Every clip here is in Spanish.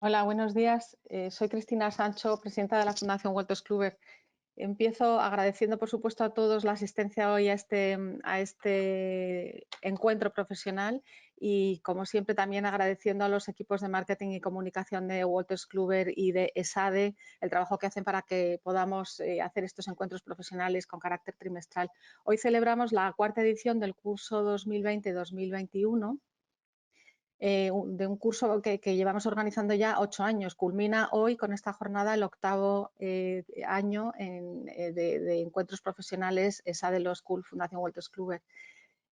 Hola, buenos días. Soy Cristina Sancho, presidenta de la Fundación Wolters Kluwer. Empiezo agradeciendo, por supuesto, a todos la asistencia hoy a este encuentro profesional y, como siempre, también agradeciendo a los equipos de marketing y comunicación de Wolters Kluwer y de ESADE el trabajo que hacen para que podamos hacer estos encuentros profesionales con carácter trimestral. Hoy celebramos la cuarta edición del curso 2020-2021. De un curso que llevamos organizando ya 8 años. Culmina hoy con esta jornada el octavo año de encuentros profesionales ESA de los School Fundación Wolters Kluwer.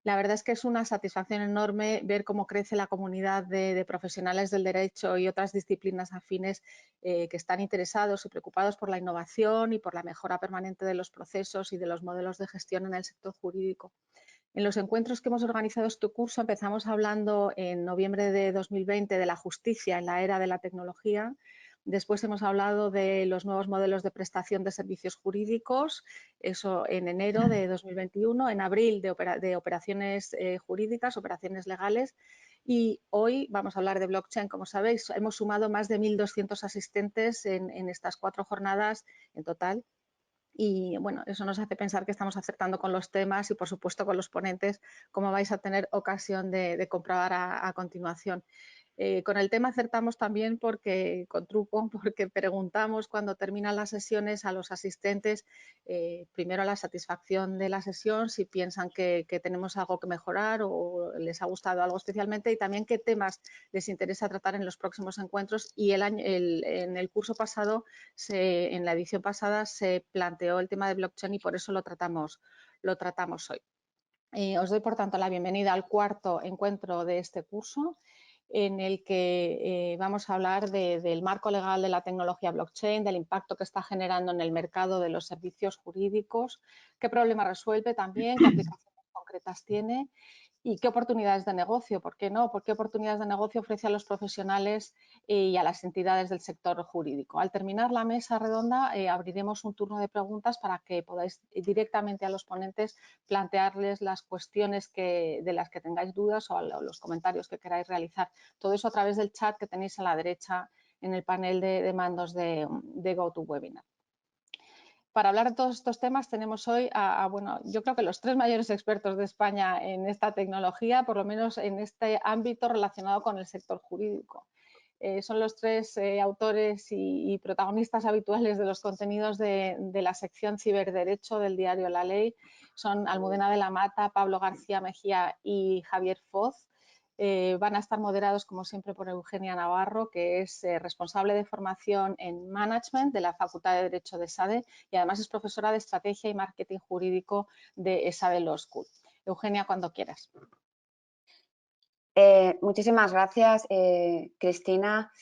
La verdad es que es una satisfacción enorme ver cómo crece la comunidad de profesionales del derecho y otras disciplinas afines que están interesados y preocupados por la innovación y por la mejora permanente de los procesos y de los modelos de gestión en el sector jurídico. En los encuentros que hemos organizado este curso empezamos hablando en noviembre de 2020 de la justicia en la era de la tecnología. Después hemos hablado de los nuevos modelos de prestación de servicios jurídicos, eso en enero de 2021, en abril de operaciones jurídicas, operaciones legales, y hoy vamos a hablar de blockchain. Como sabéis, hemos sumado más de 1.200 asistentes en estas 4 jornadas en total. Y bueno, eso nos hace pensar que estamos acertando con los temas y, por supuesto, con los ponentes, como vais a tener ocasión de comprobar a continuación. Con el tema acertamos también con truco, porque preguntamos cuando terminan las sesiones a los asistentes, primero la satisfacción de la sesión, si piensan que tenemos algo que mejorar o les ha gustado algo especialmente, y también qué temas les interesa tratar en los próximos encuentros. Y en el curso pasado, en la edición pasada, se planteó el tema de blockchain y por eso lo tratamos hoy. Os doy, por tanto, la bienvenida al cuarto encuentro de este curso, en el que vamos a hablar del marco legal de la tecnología blockchain, del impacto que está generando en el mercado de los servicios jurídicos, qué problemas resuelve también, qué aplicaciones concretas tiene y qué oportunidades de negocio, ¿por qué no? ¿Por qué oportunidades de negocio ofrece a los profesionales y a las entidades del sector jurídico? Al terminar la mesa redonda, abriremos un turno de preguntas para que podáis directamente a los ponentes plantearles las cuestiones de las que tengáis dudas o los comentarios que queráis realizar. Todo eso a través del chat que tenéis a la derecha en el panel de mandos de GoToWebinar. Para hablar de todos estos temas tenemos hoy bueno, yo creo que los 3 mayores expertos de España en esta tecnología, por lo menos en este ámbito relacionado con el sector jurídico. Son los 3 autores y protagonistas habituales de los contenidos de la sección Ciberderecho del diario La Ley. Son Almudena de la Mata, Pablo García Mejía y Javier Foz. Van a estar moderados, como siempre, por Eugenia Navarro, que es responsable de formación en Management de la Facultad de Derecho de ESADE y además es profesora de Estrategia y Marketing Jurídico de ESADE Law School. Eugenia, cuando quieras. Muchísimas gracias, Cristina,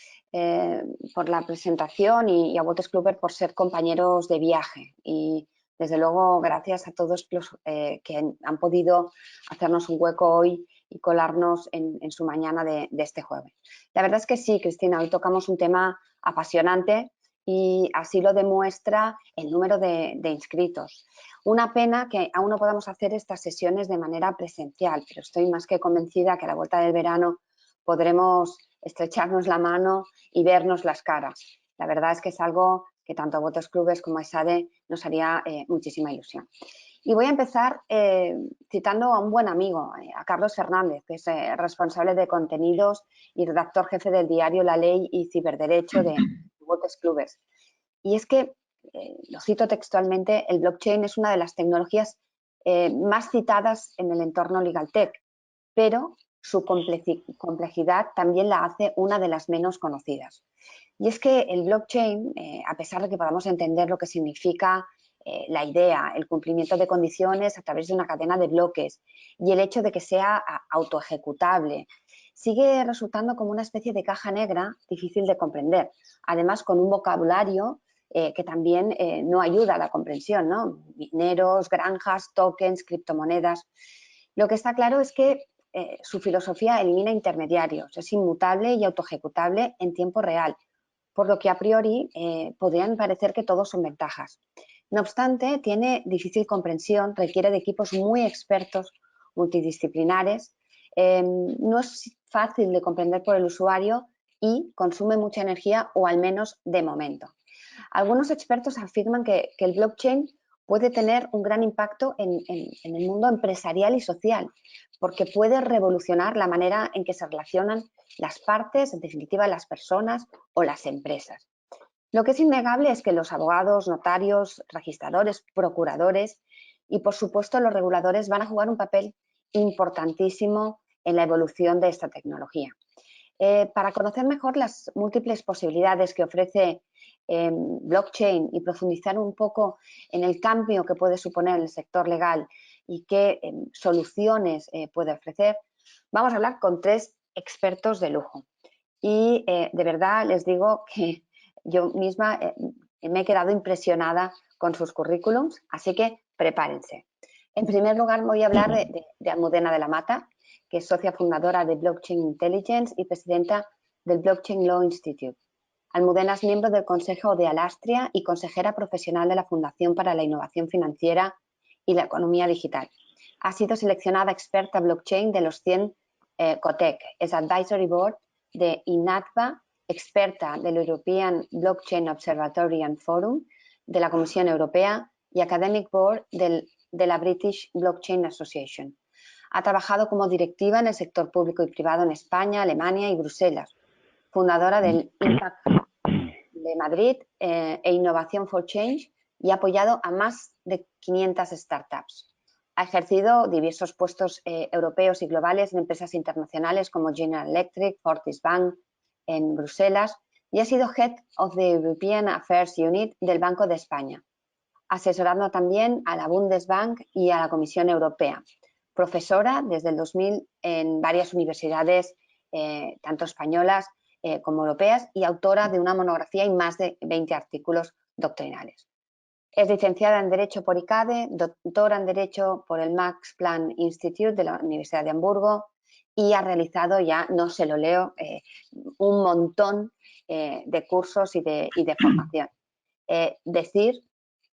por la presentación y a Wolters Kluwer por ser compañeros de viaje. Y, desde luego, gracias a todos los que han podido hacernos un hueco hoy y colarnos en su mañana de este jueves. La verdad es que sí, Cristina, hoy tocamos un tema apasionante y así lo demuestra el número de inscritos. Una pena que aún no podamos hacer estas sesiones de manera presencial, pero estoy más que convencida que a la vuelta del verano podremos estrecharnos la mano y vernos las caras. La verdad es que es algo que tanto a Wolters Kluwer como a ESADE nos haría muchísima ilusión. Y voy a empezar citando a un buen amigo, a Carlos Fernández, que es responsable de contenidos y redactor jefe del diario La Ley y Ciberderecho de Wolters Kluwer. Y es que, lo cito textualmente, el blockchain es una de las tecnologías más citadas en el entorno LegalTech, pero su complejidad también la hace una de las menos conocidas. Y es que el blockchain, a pesar de que podamos entender lo que significa la idea, el cumplimiento de condiciones a través de una cadena de bloques y el hecho de que sea autoejecutable, sigue resultando como una especie de caja negra difícil de comprender, además con un vocabulario que también no ayuda a la comprensión, ¿no? Mineros, granjas, tokens, criptomonedas. Lo que está claro es que su filosofía elimina intermediarios, es inmutable y autoejecutable en tiempo real, por lo que a priori podrían parecer que todos son ventajas. No obstante, tiene difícil comprensión, requiere de equipos muy expertos, multidisciplinares, no es fácil de comprender por el usuario y consume mucha energía, o al menos de momento. Algunos expertos afirman que el blockchain puede tener un gran impacto en el mundo empresarial y social, porque puede revolucionar la manera en que se relacionan las partes, en definitiva las personas o las empresas. Lo que es innegable es que los abogados, notarios, registradores, procuradores y, por supuesto, los reguladores van a jugar un papel importantísimo en la evolución de esta tecnología. Para conocer mejor las múltiples posibilidades que ofrece blockchain y profundizar un poco en el cambio que puede suponer en el sector legal y qué soluciones puede ofrecer, vamos a hablar con 3 expertos de lujo. Y de verdad les digo que yo misma me he quedado impresionada con sus currículums, así que prepárense. En primer lugar, voy a hablar de Almudena de la Mata, que es socia fundadora de Blockchain Intelligence y presidenta del Blockchain Law Institute. Almudena es miembro del Consejo de Alastria y consejera profesional de la Fundación para la Innovación Financiera y la Economía Digital. Ha sido seleccionada experta blockchain de los 100 COTEC, es Advisory Board de INATBA, experta del European Blockchain Observatory and Forum, de la Comisión Europea y Academic Board de la British Blockchain Association. Ha trabajado como directiva en el sector público y privado en España, Alemania y Bruselas, fundadora del Impact de Madrid e Innovation for Change, y ha apoyado a más de 500 startups. Ha ejercido diversos puestos europeos y globales en empresas internacionales como General Electric, Fortis Bank en Bruselas, y ha sido Head of the European Affairs Unit del Banco de España, asesorando también a la Bundesbank y a la Comisión Europea. Profesora desde el 2000 en varias universidades, tanto españolas como europeas, y autora de una monografía y más de 20 artículos doctrinales. Es licenciada en Derecho por ICADE, doctora en Derecho por el Max Planck Institute de la Universidad de Hamburgo, y ha realizado, ya no se lo leo, un montón de cursos y de formación. Decir,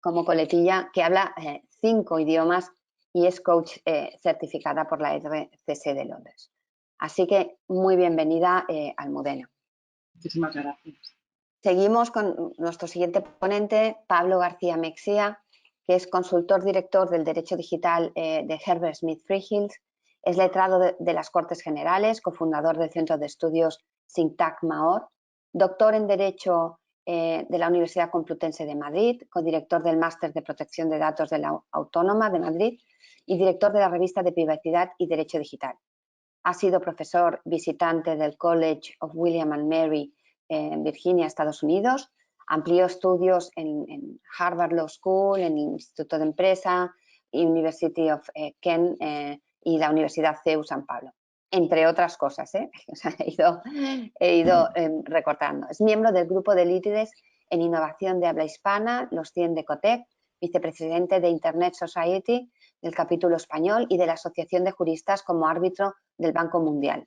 como coletilla, que habla 5 idiomas y es coach certificada por la RCC de Londres. Así que muy bienvenida, Almudena. Muchísimas gracias. Seguimos con nuestro siguiente ponente, Pablo García Mexía, que es consultor director del Derecho Digital de Herbert Smith Freehills, es letrado de las Cortes Generales, cofundador del Centro de Estudios Sintagma.org, doctor en Derecho de la Universidad Complutense de Madrid, codirector del Máster de Protección de Datos de la Autónoma de Madrid y director de la revista de Privacidad y Derecho Digital. Ha sido profesor visitante del College of William and Mary en Virginia, Estados Unidos. Amplió estudios en Harvard Law School, en el Instituto de Empresa, University of Kent y la Universidad CEU San Pablo, entre otras cosas. O sea, he ido recortando. Es miembro del grupo de líderes en innovación de habla hispana, los 100 de COTEC, vicepresidente de Internet Society, del capítulo español y de la Asociación de Juristas como árbitro del Banco Mundial.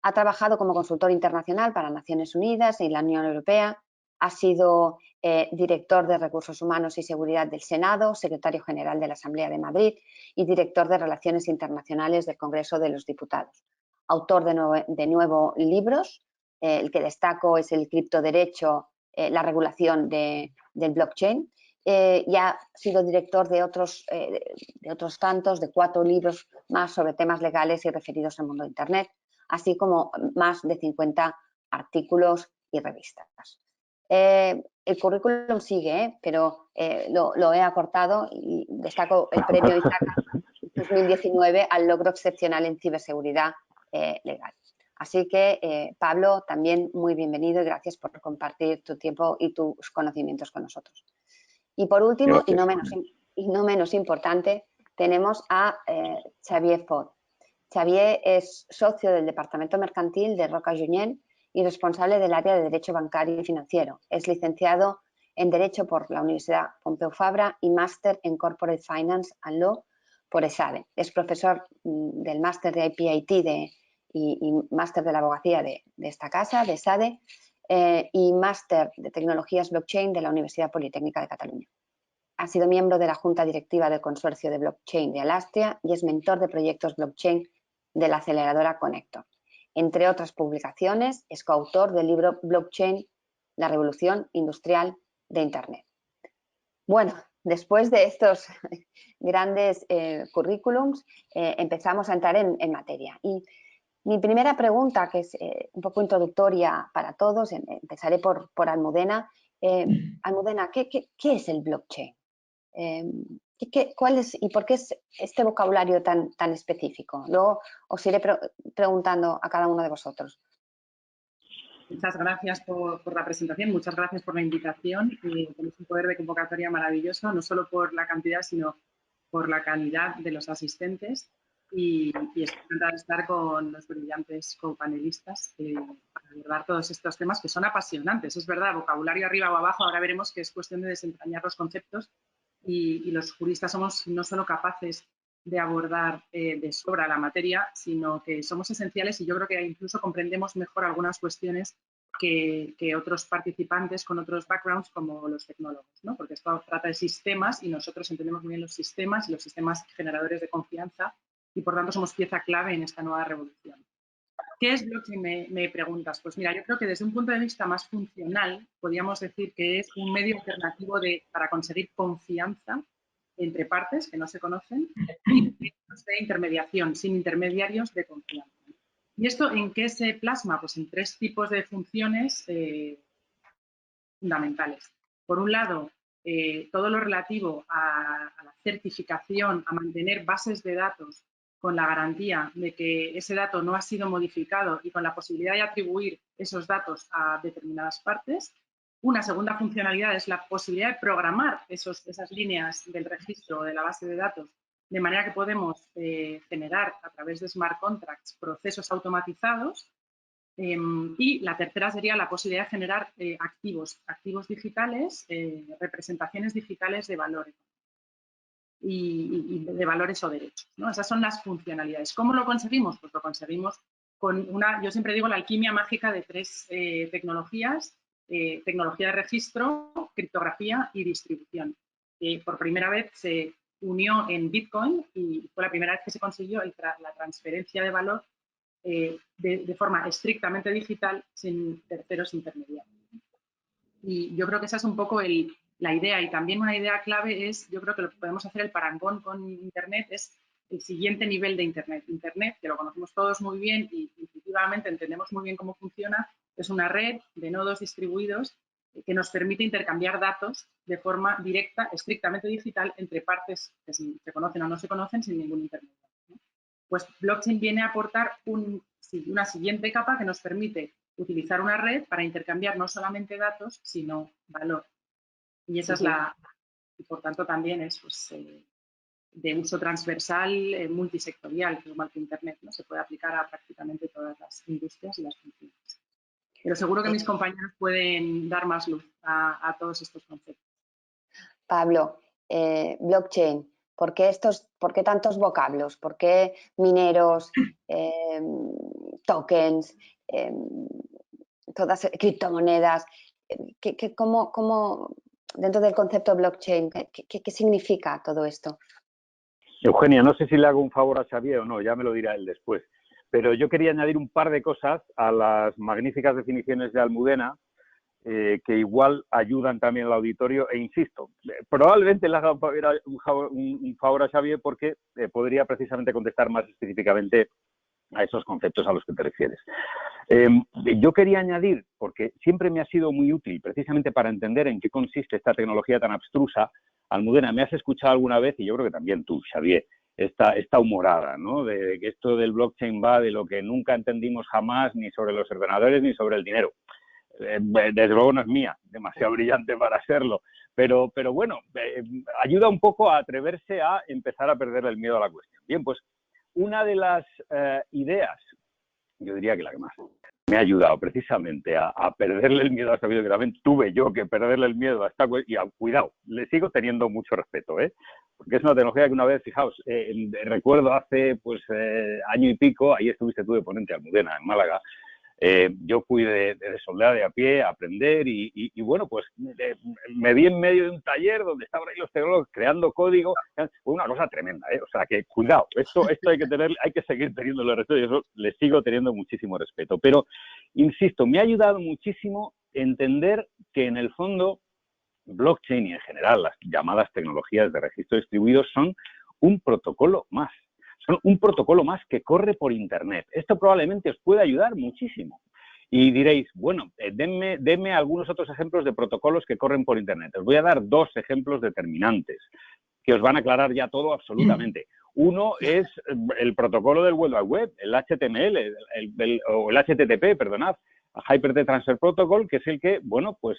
Ha trabajado como consultor internacional para Naciones Unidas y la Unión Europea. Ha sido director de Recursos Humanos y Seguridad del Senado, secretario general de la Asamblea de Madrid y director de Relaciones Internacionales del Congreso de los Diputados. Autor de 9 libros, el que destaco es el Criptoderecho, la regulación del blockchain, y ha sido director de otros tantos, de 4 libros más sobre temas legales y referidos al mundo de Internet, así como más de 50 artículos y revistas. El currículum sigue, pero lo he acortado y destaco el premio Itaca 2019 al logro excepcional en ciberseguridad legal. Así que, Pablo, también muy bienvenido y gracias por compartir tu tiempo y tus conocimientos con nosotros. Y por último, y no menos importante, tenemos a Xavier Fort. Xavier es socio del Departamento Mercantil de Roca Junyent y responsable del área de Derecho Bancario y Financiero. Es licenciado en Derecho por la Universidad Pompeu Fabra y máster en Corporate Finance and Law por ESADE. Es profesor del máster de IPIT y máster de la abogacía de esta casa, de ESADE, y máster de Tecnologías Blockchain de la Universidad Politécnica de Cataluña. Ha sido miembro de la Junta Directiva del Consorcio de Blockchain de Alastria y es mentor de proyectos blockchain de la aceleradora Connector. Entre otras publicaciones, es coautor del libro Blockchain, la revolución industrial de Internet. Bueno, después de estos grandes currículums, empezamos a entrar en materia. Y mi primera pregunta, que es un poco introductoria para todos, empezaré por Almudena. Almudena, ¿qué es el blockchain? ¿Cuál es y por qué es este vocabulario tan específico? Luego os iré preguntando a cada uno de vosotros. Muchas gracias por la presentación, muchas gracias por la invitación. Tenéis un poder de convocatoria maravilloso, no solo por la cantidad, sino por la calidad de los asistentes. Y estoy encantada de estar con los brillantes copanelistas para abordar todos estos temas que son apasionantes. Es verdad, vocabulario arriba o abajo, ahora veremos que es cuestión de desentrañar los conceptos y los juristas somos no solo capaces de abordar de sobra la materia, sino que somos esenciales y yo creo que incluso comprendemos mejor algunas cuestiones que otros participantes con otros backgrounds como los tecnólogos, ¿no? Porque esto trata de sistemas y nosotros entendemos muy bien los sistemas y los sistemas generadores de confianza y por tanto somos pieza clave en esta nueva revolución. ¿Qué es blockchain? Me preguntas. Pues mira, yo creo que desde un punto de vista más funcional podríamos decir que es un medio alternativo para conseguir confianza entre partes que no se conocen y de intermediación, sin intermediarios de confianza. ¿Y esto en qué se plasma? Pues en tres tipos de funciones fundamentales. Por un lado, todo lo relativo a la certificación, a mantener bases de datos con la garantía de que ese dato no ha sido modificado y con la posibilidad de atribuir esos datos a determinadas partes. Una segunda funcionalidad es la posibilidad de programar esas líneas del registro o de la base de datos de manera que podemos generar a través de smart contracts procesos automatizados. Y la tercera sería la posibilidad de generar activos digitales, representaciones digitales de valores y de valores o derechos, ¿no? Esas son las funcionalidades. ¿Cómo lo conseguimos? Pues lo conseguimos con yo siempre digo, la alquimia mágica de tres tecnologías: tecnología de registro, criptografía y distribución. Por primera vez se unió en Bitcoin y fue la primera vez que se consiguió la transferencia de valor de forma estrictamente digital, sin terceros intermediarios. Y yo creo que esa es un poco la idea. Y también una idea clave es, yo creo que lo que podemos hacer, el parangón con Internet, es el siguiente nivel de Internet. Internet, que lo conocemos todos muy bien y intuitivamente entendemos muy bien cómo funciona, es una red de nodos distribuidos que nos permite intercambiar datos de forma directa, estrictamente digital, entre partes que se conocen o no se conocen sin ningún intermediario, ¿no? Pues blockchain viene a aportar una siguiente capa que nos permite utilizar una red para intercambiar no solamente datos, sino valor. Y esa es y por tanto también es pues, de uso transversal, multisectorial, igual que Internet, ¿no? Se puede aplicar a prácticamente todas las industrias y las funciones. Pero seguro que mis compañeros pueden dar más luz a todos estos conceptos. Pablo, blockchain, ¿por qué tantos vocablos? ¿Por qué mineros, tokens, todas criptomonedas? ¿Cómo, dentro del concepto blockchain, qué significa todo esto? Eugenia, no sé si le hago un favor a Xavier o no, ya me lo dirá él después. Pero yo quería añadir un par de cosas a las magníficas definiciones de Almudena, que igual ayudan también al auditorio, e insisto, probablemente le haga un favor a Xavier porque podría precisamente contestar más específicamente a esos conceptos a los que te refieres. Yo quería añadir, porque siempre me ha sido muy útil precisamente para entender en qué consiste esta tecnología tan abstrusa. Almudena, me has escuchado alguna vez, y yo creo que también tú, Xavier, esta humorada, ¿no? De que esto del blockchain va de lo que nunca entendimos jamás, ni sobre los ordenadores ni sobre el dinero. Desde luego no es mía, demasiado brillante para serlo, pero bueno, ayuda un poco a atreverse a empezar a perderle el miedo a la cuestión. Bien, pues una de las ideas, yo diría que la que más me ha ayudado precisamente a perderle el miedo a esta vida, que también tuve yo que perderle el miedo a esta cuestión, y cuidado, le sigo teniendo mucho respeto, porque es una tecnología que una vez, fijaos, recuerdo hace pues año y pico, ahí estuviste tú de ponente, Almudena, en Málaga, Yo fui de soldado de a pie a aprender y bueno, pues me vi en medio de un taller donde estaban ahí los tecnólogos creando código. Fue una cosa tremenda, ¿eh? O sea, que cuidado, esto hay que seguir teniéndole respeto y eso le sigo teniendo muchísimo respeto. Pero, insisto, me ha ayudado muchísimo entender que en el fondo blockchain y en general las llamadas tecnologías de registro distribuido son un protocolo más. Son un protocolo más que corre por Internet. Esto probablemente os puede ayudar muchísimo. Y diréis, bueno, denme algunos otros ejemplos de protocolos que corren por Internet. Os voy a dar 2 ejemplos determinantes que os van a aclarar ya todo absolutamente. Uno es el protocolo del World Wide Web, el HTML, o el HTTP, perdonad, Hypertext Transfer Protocol, que es el que, bueno, pues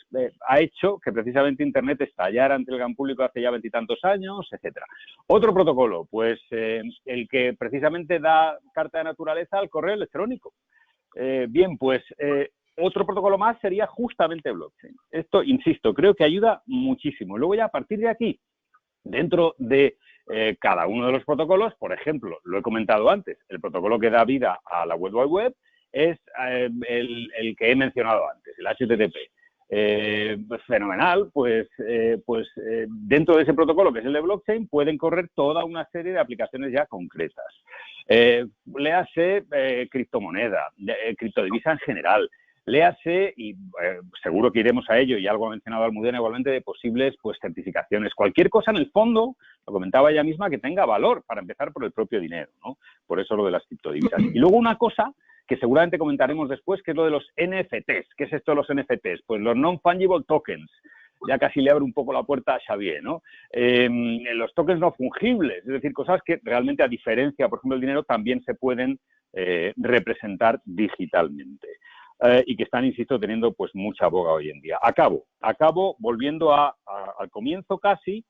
ha hecho que precisamente Internet estallara ante el gran público hace ya 20 y tantos años, etcétera. Otro protocolo, pues el que precisamente da carta de naturaleza al correo electrónico. Bien, pues otro protocolo más sería justamente blockchain. Esto, insisto, creo que ayuda muchísimo. Luego ya a partir de aquí, dentro de cada uno de los protocolos, por ejemplo, lo he comentado antes, el protocolo que da vida a la World Wide Web es el que he mencionado antes, el HTTP. Fenomenal, pues dentro de ese protocolo, que es el de blockchain, pueden correr toda una serie de aplicaciones ya concretas. Léase criptomoneda, criptodivisa en general. Léase, y seguro que iremos a ello, y algo ha mencionado Almudena igualmente, de posibles pues certificaciones. Cualquier cosa en el fondo, lo comentaba ella misma, que tenga valor, para empezar por el propio dinero, ¿no? Por eso lo de las criptodivisas. Y luego una cosa que seguramente comentaremos después, que es lo de los NFTs. ¿Qué es esto de los NFTs? Pues los Non-Fungible Tokens. Ya casi le abre un poco la puerta a Xavier, ¿no? Los tokens no fungibles, es decir, cosas que realmente, a diferencia, por ejemplo, del dinero, también se pueden representar digitalmente. Y que están, insisto, teniendo pues mucha boga hoy en día. Acabo volviendo al comienzo casi,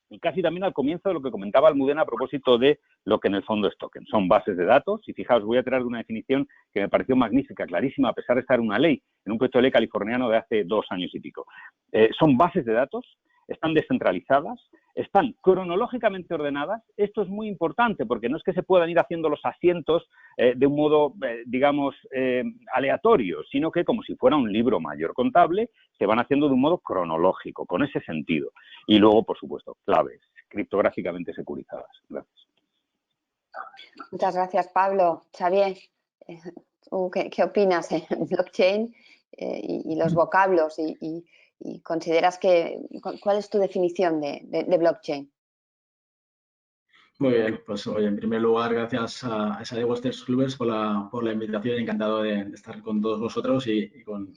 y casi también al comienzo de lo que comentaba Almudena a propósito de lo que en el fondo es token. Son bases de datos, y fijaos, voy a traer una definición que me pareció magnífica, clarísima, a pesar de estar en una ley, en un proyecto de ley californiano de hace 2 años y pico. Son bases de datos, están descentralizadas, están cronológicamente ordenadas. Esto es muy importante porque no es que se puedan ir haciendo los asientos de un modo, digamos, aleatorio, sino que como si fuera un libro mayor contable, se van haciendo de un modo cronológico, con ese sentido. Y luego, por supuesto, claves criptográficamente securizadas. Gracias. Muchas gracias, Pablo. Xavier, ¿tú qué opinas de blockchain y los vocablos? Y consideras que, ¿cuál es tu definición de blockchain? Muy bien, pues oye, en primer lugar, gracias a SADE Waters Clubers por la invitación. Encantado de estar con todos vosotros y con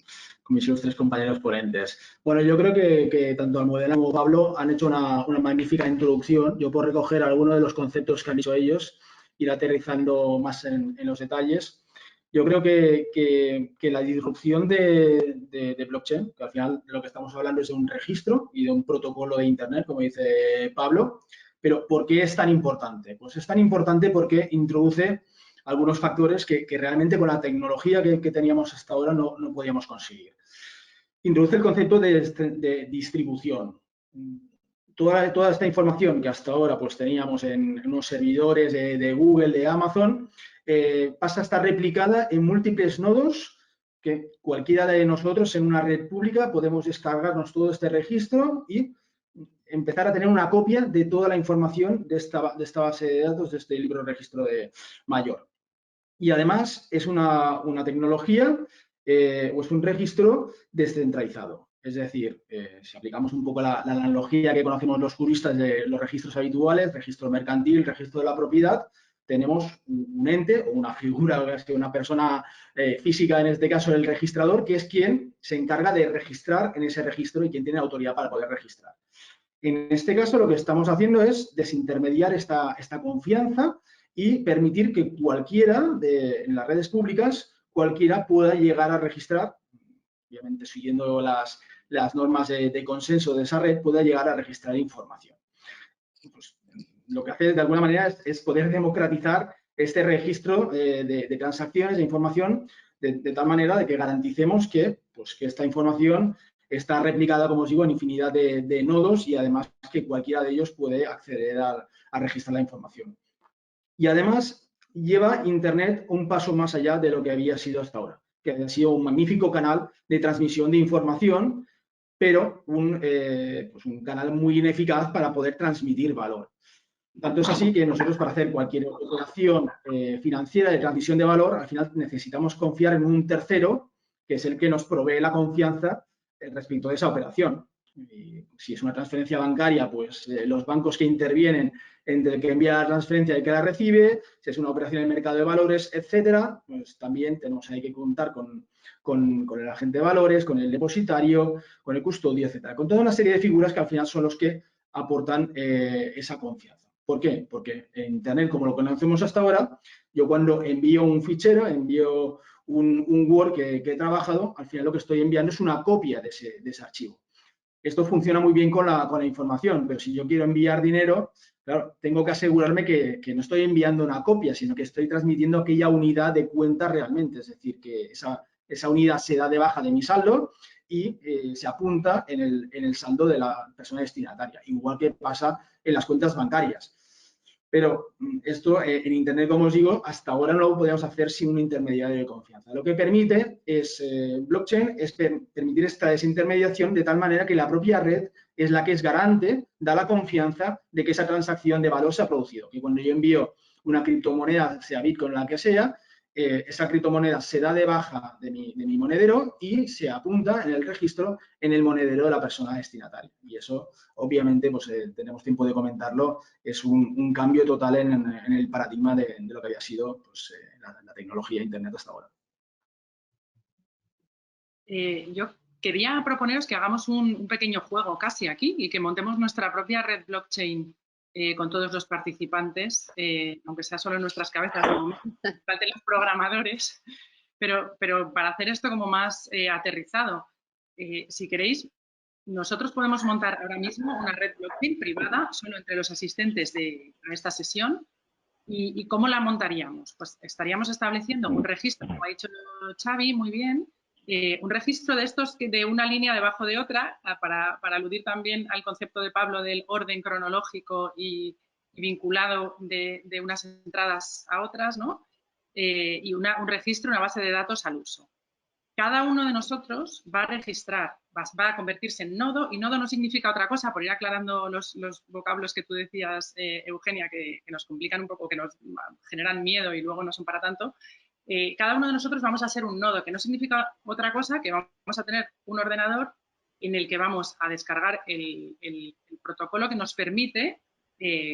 mis ilustres compañeros ponentes. Bueno, yo creo que tanto Almudena como Pablo han hecho una magnífica introducción. Yo puedo recoger algunos de los conceptos que han dicho ellos, ir aterrizando más en los detalles. Yo creo que la disrupción de blockchain, que al final de lo que estamos hablando es de un registro y de un protocolo de Internet, como dice Pablo. Pero ¿por qué es tan importante? Pues es tan importante porque introduce algunos factores que realmente con la tecnología que teníamos hasta ahora no podíamos conseguir. Introduce el concepto de distribución. Toda esta información que hasta ahora pues teníamos en unos servidores de Google, de Amazon, pasa a estar replicada en múltiples nodos que cualquiera de nosotros en una red pública podemos descargarnos todo este registro y empezar a tener una copia de toda la información de esta base de datos, de este libro registro de mayor. Y además es una tecnología o es un registro descentralizado. Es decir, si aplicamos un poco la analogía que conocemos los juristas de los registros habituales, registro mercantil, registro de la propiedad, tenemos un ente o una figura, una persona física, en este caso el registrador, que es quien se encarga de registrar en ese registro y quien tiene autoridad para poder registrar. En este caso, lo que estamos haciendo es desintermediar esta confianza y permitir que cualquiera en las redes públicas, cualquiera pueda llegar a registrar, obviamente siguiendo las normas de consenso de esa red, pueda llegar a registrar información. Pues, lo que hace de alguna manera es poder democratizar este registro de transacciones, de información, de tal manera de que garanticemos que esta información está replicada, como os digo, en infinidad de nodos y además que cualquiera de ellos puede acceder a registrar la información. Y además lleva Internet un paso más allá de lo que había sido hasta ahora, que ha sido un magnífico canal de transmisión de información, pero pues un canal muy ineficaz para poder transmitir valor. Tanto es así que nosotros, para hacer cualquier operación financiera de transmisión de valor, al final necesitamos confiar en un tercero, que es el que nos provee la confianza respecto de esa operación. Y si es una transferencia bancaria, pues los bancos que intervienen entre el que envía la transferencia y el que la recibe, si es una operación en el mercado de valores, etcétera, pues también hay que contar con el agente de valores, con el depositario, con el custodio, etcétera. Con toda una serie de figuras que al final son los que aportan esa confianza. ¿Por qué? Porque en Internet, como lo conocemos hasta ahora, yo cuando envío un fichero, envío un Word que he trabajado, al final lo que estoy enviando es una copia de ese archivo. Esto funciona muy bien con la información, pero si yo quiero enviar dinero, claro, tengo que asegurarme que no estoy enviando una copia, sino que estoy transmitiendo aquella unidad de cuenta realmente. Es decir, que esa unidad se da de baja de mi saldo y se apunta en el saldo de la persona destinataria, igual que pasa en las cuentas bancarias. Pero esto en Internet, como os digo, hasta ahora no lo podíamos hacer sin un intermediario de confianza. Lo que permite es, blockchain, es permitir esta desintermediación de tal manera que la propia red es la que es garante, da la confianza de que esa transacción de valor se ha producido. Que cuando yo envío una criptomoneda, sea Bitcoin o la que sea, esa criptomoneda se da de baja de mi monedero y se apunta en el registro en el monedero de la persona destinataria. Y eso, obviamente, pues tenemos tiempo de comentarlo, es un cambio total en el paradigma de lo que había sido pues, la tecnología de Internet hasta ahora. Yo quería proponeros que hagamos un pequeño juego casi aquí y que montemos nuestra propia red blockchain con todos los participantes, aunque sea solo en nuestras cabezas de momento, falten los programadores, pero para hacer esto como más aterrizado, si queréis, nosotros podemos montar ahora mismo una red blockchain privada solo entre los asistentes a esta sesión. ¿Y cómo la montaríamos? Pues estaríamos estableciendo un registro, como ha dicho Xavi, muy bien, un registro de estos de una línea debajo de otra, para aludir también al concepto de Pablo del orden cronológico y vinculado de unas entradas a otras, ¿no? Y un registro, una base de datos al uso. Cada uno de nosotros va a registrar, va a convertirse en nodo, y nodo no significa otra cosa, por ir aclarando los vocablos que tú decías, Eugenia, que nos complican un poco, que nos generan miedo y luego no son para tanto. Cada uno de nosotros vamos a ser un nodo, que no significa otra cosa que vamos a tener un ordenador en el que vamos a descargar el protocolo que nos permite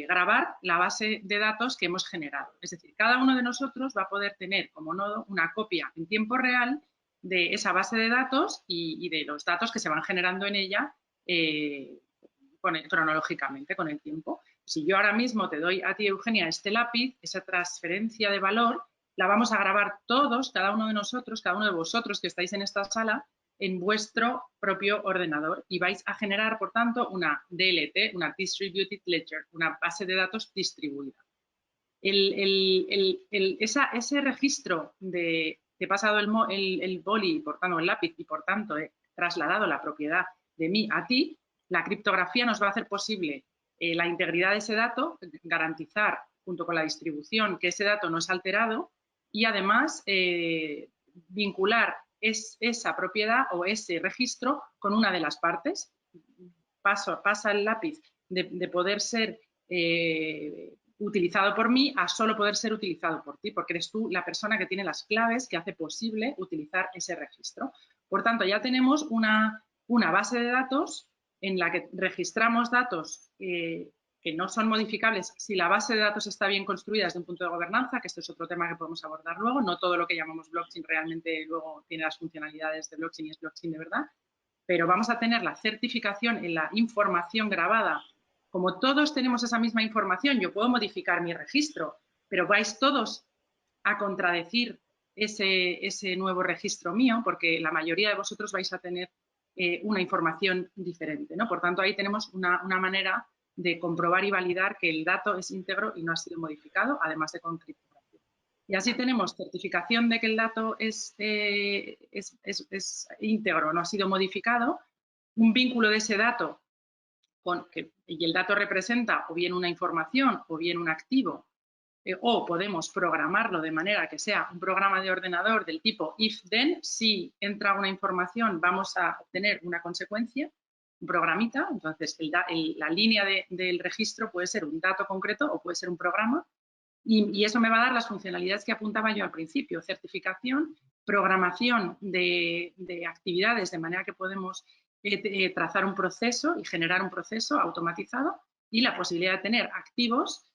grabar la base de datos que hemos generado. Es decir, cada uno de nosotros va a poder tener como nodo una copia en tiempo real de esa base de datos y de los datos que se van generando en ella cronológicamente con el tiempo. Si yo ahora mismo te doy a ti, Eugenia, este lápiz, esa transferencia de valor la vamos a grabar todos, cada uno de nosotros, cada uno de vosotros que estáis en esta sala, en vuestro propio ordenador, y vais a generar, por tanto, una DLT, una Distributed Ledger, una base de datos distribuida. Ese registro de he pasado el boli, por tanto el lápiz, y por tanto he trasladado la propiedad de mí a ti, la criptografía nos va a hacer posible la integridad de ese dato, garantizar junto con la distribución que ese dato no es alterado, y además vincular esa propiedad o ese registro con una de las partes. Pasa el lápiz de poder ser utilizado por mí a solo poder ser utilizado por ti, porque eres tú la persona que tiene las claves que hace posible utilizar ese registro. Por tanto, ya tenemos una base de datos en la que registramos datos que no son modificables si la base de datos está bien construida desde un punto de gobernanza, que esto es otro tema que podemos abordar luego. No todo lo que llamamos blockchain realmente luego tiene las funcionalidades de blockchain y es blockchain de verdad, pero vamos a tener la certificación en la información grabada. Como todos tenemos esa misma información, yo puedo modificar mi registro, pero vais todos a contradecir ese nuevo registro mío, porque la mayoría de vosotros vais a tener una información diferente, ¿no? Por tanto, ahí tenemos una manera de comprobar y validar que el dato es íntegro y no ha sido modificado, además de con criptografía. Y así tenemos certificación de que el dato es íntegro, no ha sido modificado, un vínculo de ese dato y el dato representa o bien una información o bien un activo o podemos programarlo de manera que sea un programa de ordenador del tipo if-then. Si entra una información vamos a obtener una consecuencia, un programita. Entonces la línea del registro puede ser un dato concreto o puede ser un programa, y eso me va a dar las funcionalidades que apuntaba yo al principio: certificación, programación de actividades de manera que podemos trazar un proceso y generar un proceso automatizado, y la posibilidad de tener activos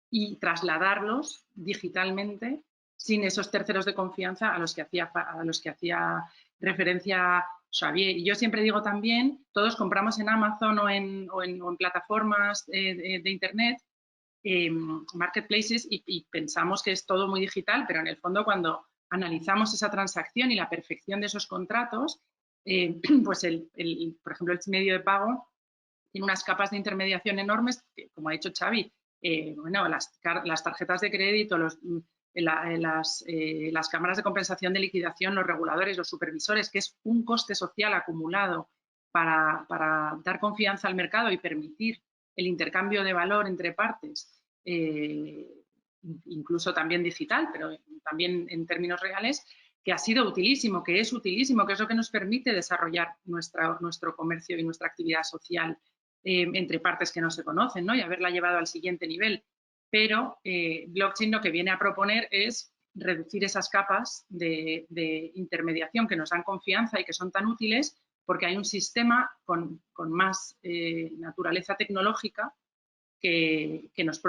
y trasladarlos digitalmente sin esos terceros de confianza a los que hacía referencia Xavier. Y yo siempre digo también, todos compramos en Amazon o en plataformas de Internet, marketplaces, y pensamos que es todo muy digital, pero en el fondo cuando analizamos esa transacción y la perfección de esos contratos, pues por ejemplo, el medio de pago tiene unas capas de intermediación enormes, que, como ha dicho Xavi, bueno, las tarjetas de crédito, las cámaras de compensación de liquidación, los reguladores, los supervisores, que es un coste social acumulado para dar confianza al mercado y permitir el intercambio de valor entre partes, incluso también digital, pero también en términos reales, que ha sido utilísimo, que es utilísimo, que es lo que nos permite desarrollar nuestro comercio y nuestra actividad social entre partes que no se conocen, ¿no? Y haberla llevado al siguiente nivel. Pero blockchain lo que viene a proponer es reducir esas capas de intermediación que nos dan confianza y que son tan útiles, porque hay un sistema con más naturaleza tecnológica que nos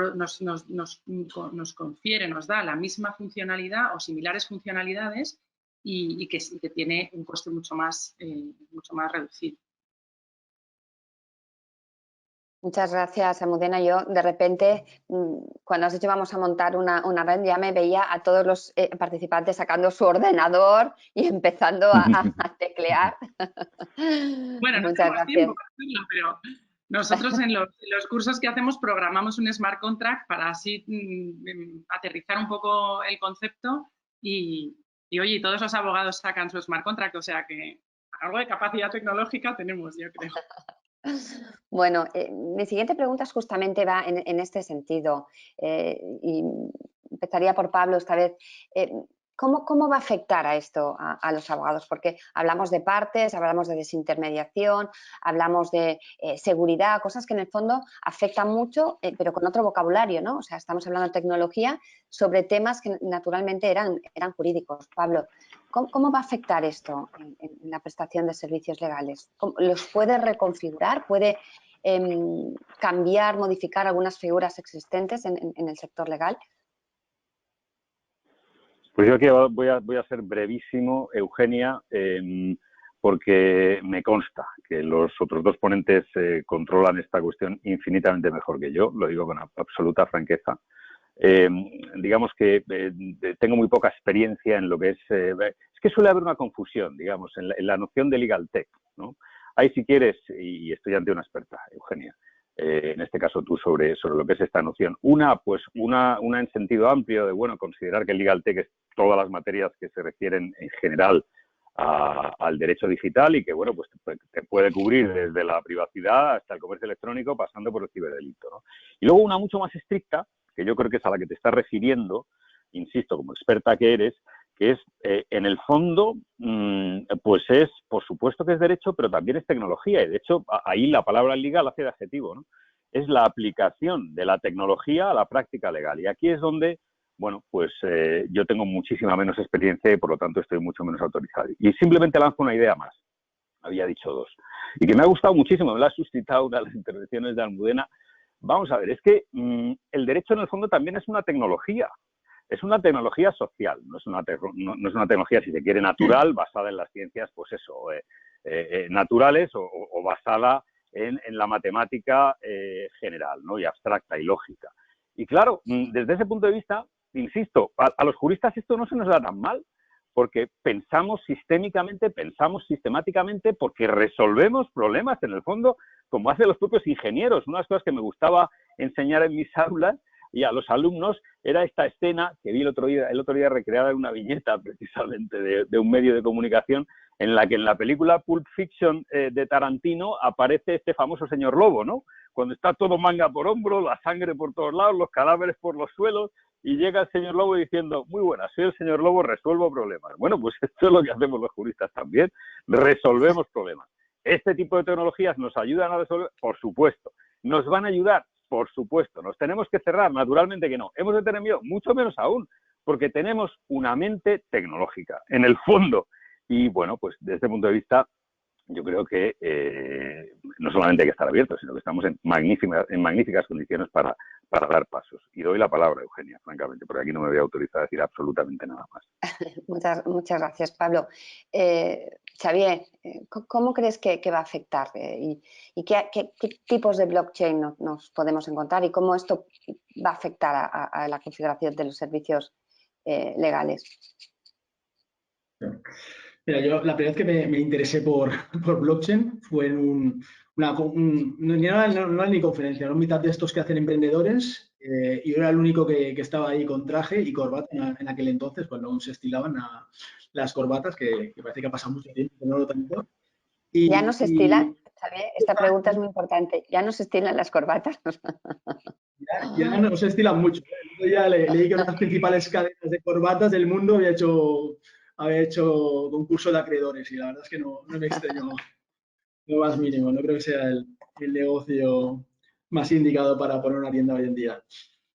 confiere, nos da la misma funcionalidad o similares funcionalidades, y que tiene un coste mucho más reducido. Muchas gracias, Almudena. Yo, de repente, cuando has dicho vamos a montar una red, ya me veía a todos los participantes sacando su ordenador y empezando a teclear. Bueno, no tenemos tiempo para hacerlo, pero nosotros en los cursos que hacemos programamos un smart contract para así aterrizar un poco el concepto, y oye, todos los abogados sacan su smart contract, o sea que algo de capacidad tecnológica tenemos, yo creo. Bueno, mi siguiente pregunta justamente va en este sentido, y empezaría por Pablo esta vez. ¿Cómo va a afectar a esto a los abogados? Porque hablamos de partes, hablamos de desintermediación, hablamos de seguridad, cosas que en el fondo afectan mucho, pero con otro vocabulario, ¿no? O sea, estamos hablando de tecnología sobre temas que naturalmente eran jurídicos. Pablo, ¿cómo va a afectar esto en la prestación de servicios legales? ¿Los puede reconfigurar? ¿Puede cambiar, modificar algunas figuras existentes en el sector legal? Pues yo aquí voy a ser brevísimo, Eugenia, porque me consta que los otros dos ponentes controlan esta cuestión infinitamente mejor que yo, lo digo con absoluta franqueza. Digamos que tengo muy poca experiencia en lo que es que suele haber una confusión, digamos, en la noción de legal tech, ¿no? Ahí, si quieres, y estoy ante una experta, Eugenia, en este caso tú, sobre lo que es esta noción. Una en sentido amplio de, bueno, considerar que el legal tech es todas las materias que se refieren en general al derecho digital, y que, bueno, pues te puede cubrir desde la privacidad hasta el comercio electrónico, pasando por el ciberdelito, ¿no? Y luego una mucho más estricta, que yo creo que es a la que te estás refiriendo, insisto, como experta que eres, que es, en el fondo, pues es, por supuesto que es derecho, pero también es tecnología, y de hecho ahí la palabra legal hace de adjetivo, ¿no? Es la aplicación de la tecnología a la práctica legal, y aquí es donde, bueno, pues yo tengo muchísima menos experiencia y por lo tanto estoy mucho menos autorizado. Y simplemente lanzo una idea más, había dicho dos, y que me ha gustado muchísimo, me la ha suscitado una de las intervenciones de Almudena. Vamos a ver, es que el derecho en el fondo también es una tecnología. Es una tecnología social, no es una tecnología, si se quiere, natural, basada en las ciencias, pues eso, naturales, o basada en la matemática general, ¿no? Y abstracta y lógica. Y claro, desde ese punto de vista, insisto, a los juristas esto no se nos da tan mal, porque pensamos sistémicamente, pensamos sistemáticamente, porque resolvemos problemas, en el fondo, como hacen los propios ingenieros. Una de las cosas que me gustaba enseñar en mis aulas y a los alumnos era esta escena que vi el otro día recreada en una viñeta, precisamente, de un medio de comunicación, en la que en la película Pulp Fiction de Tarantino aparece este famoso señor Lobo, ¿no? Cuando está todo manga por hombro, la sangre por todos lados, los cadáveres por los suelos, y llega el señor Lobo diciendo, muy buenas, soy el señor Lobo, resuelvo problemas. Bueno, pues esto es lo que hacemos los juristas también, resolvemos problemas. ¿Este tipo de tecnologías nos ayudan a resolver? Por supuesto. ¿Nos van a ayudar? Por supuesto. ¿Nos tenemos que cerrar? Naturalmente que no. ¿Hemos de tener miedo? Mucho menos aún, porque tenemos una mente tecnológica, en el fondo. Y bueno, pues desde este punto de vista, yo creo que no solamente hay que estar abiertos, sino que estamos en magníficas condiciones para dar pasos. Y doy la palabra a Eugenia, francamente, porque aquí no me voy a autorizar a decir absolutamente nada más. Muchas gracias, Pablo. Xavier, ¿cómo crees que va a afectar? ¿Y qué tipos de blockchain nos podemos encontrar? ¿Y cómo esto va a afectar a la configuración de los servicios legales? Mira, yo la primera vez que me interesé por blockchain fue en no era ni conferencia, era un meetup de estos que hacen emprendedores, y yo era el único que estaba ahí con traje y corbata en aquel entonces, cuando aún se estilaban las corbatas, que parece que ha pasado mucho tiempo, no lo tanto. ¿Ya no se estilan? Xavier, esta pregunta es muy importante. ¿Ya no se estilan las corbatas? Ya no se estilan mucho. Yo ya leí que una de las principales cadenas de corbatas del mundo había hecho concurso de acreedores, y la verdad es que no me extrañó lo más mínimo. No creo que sea el negocio más indicado para poner una tienda hoy en día.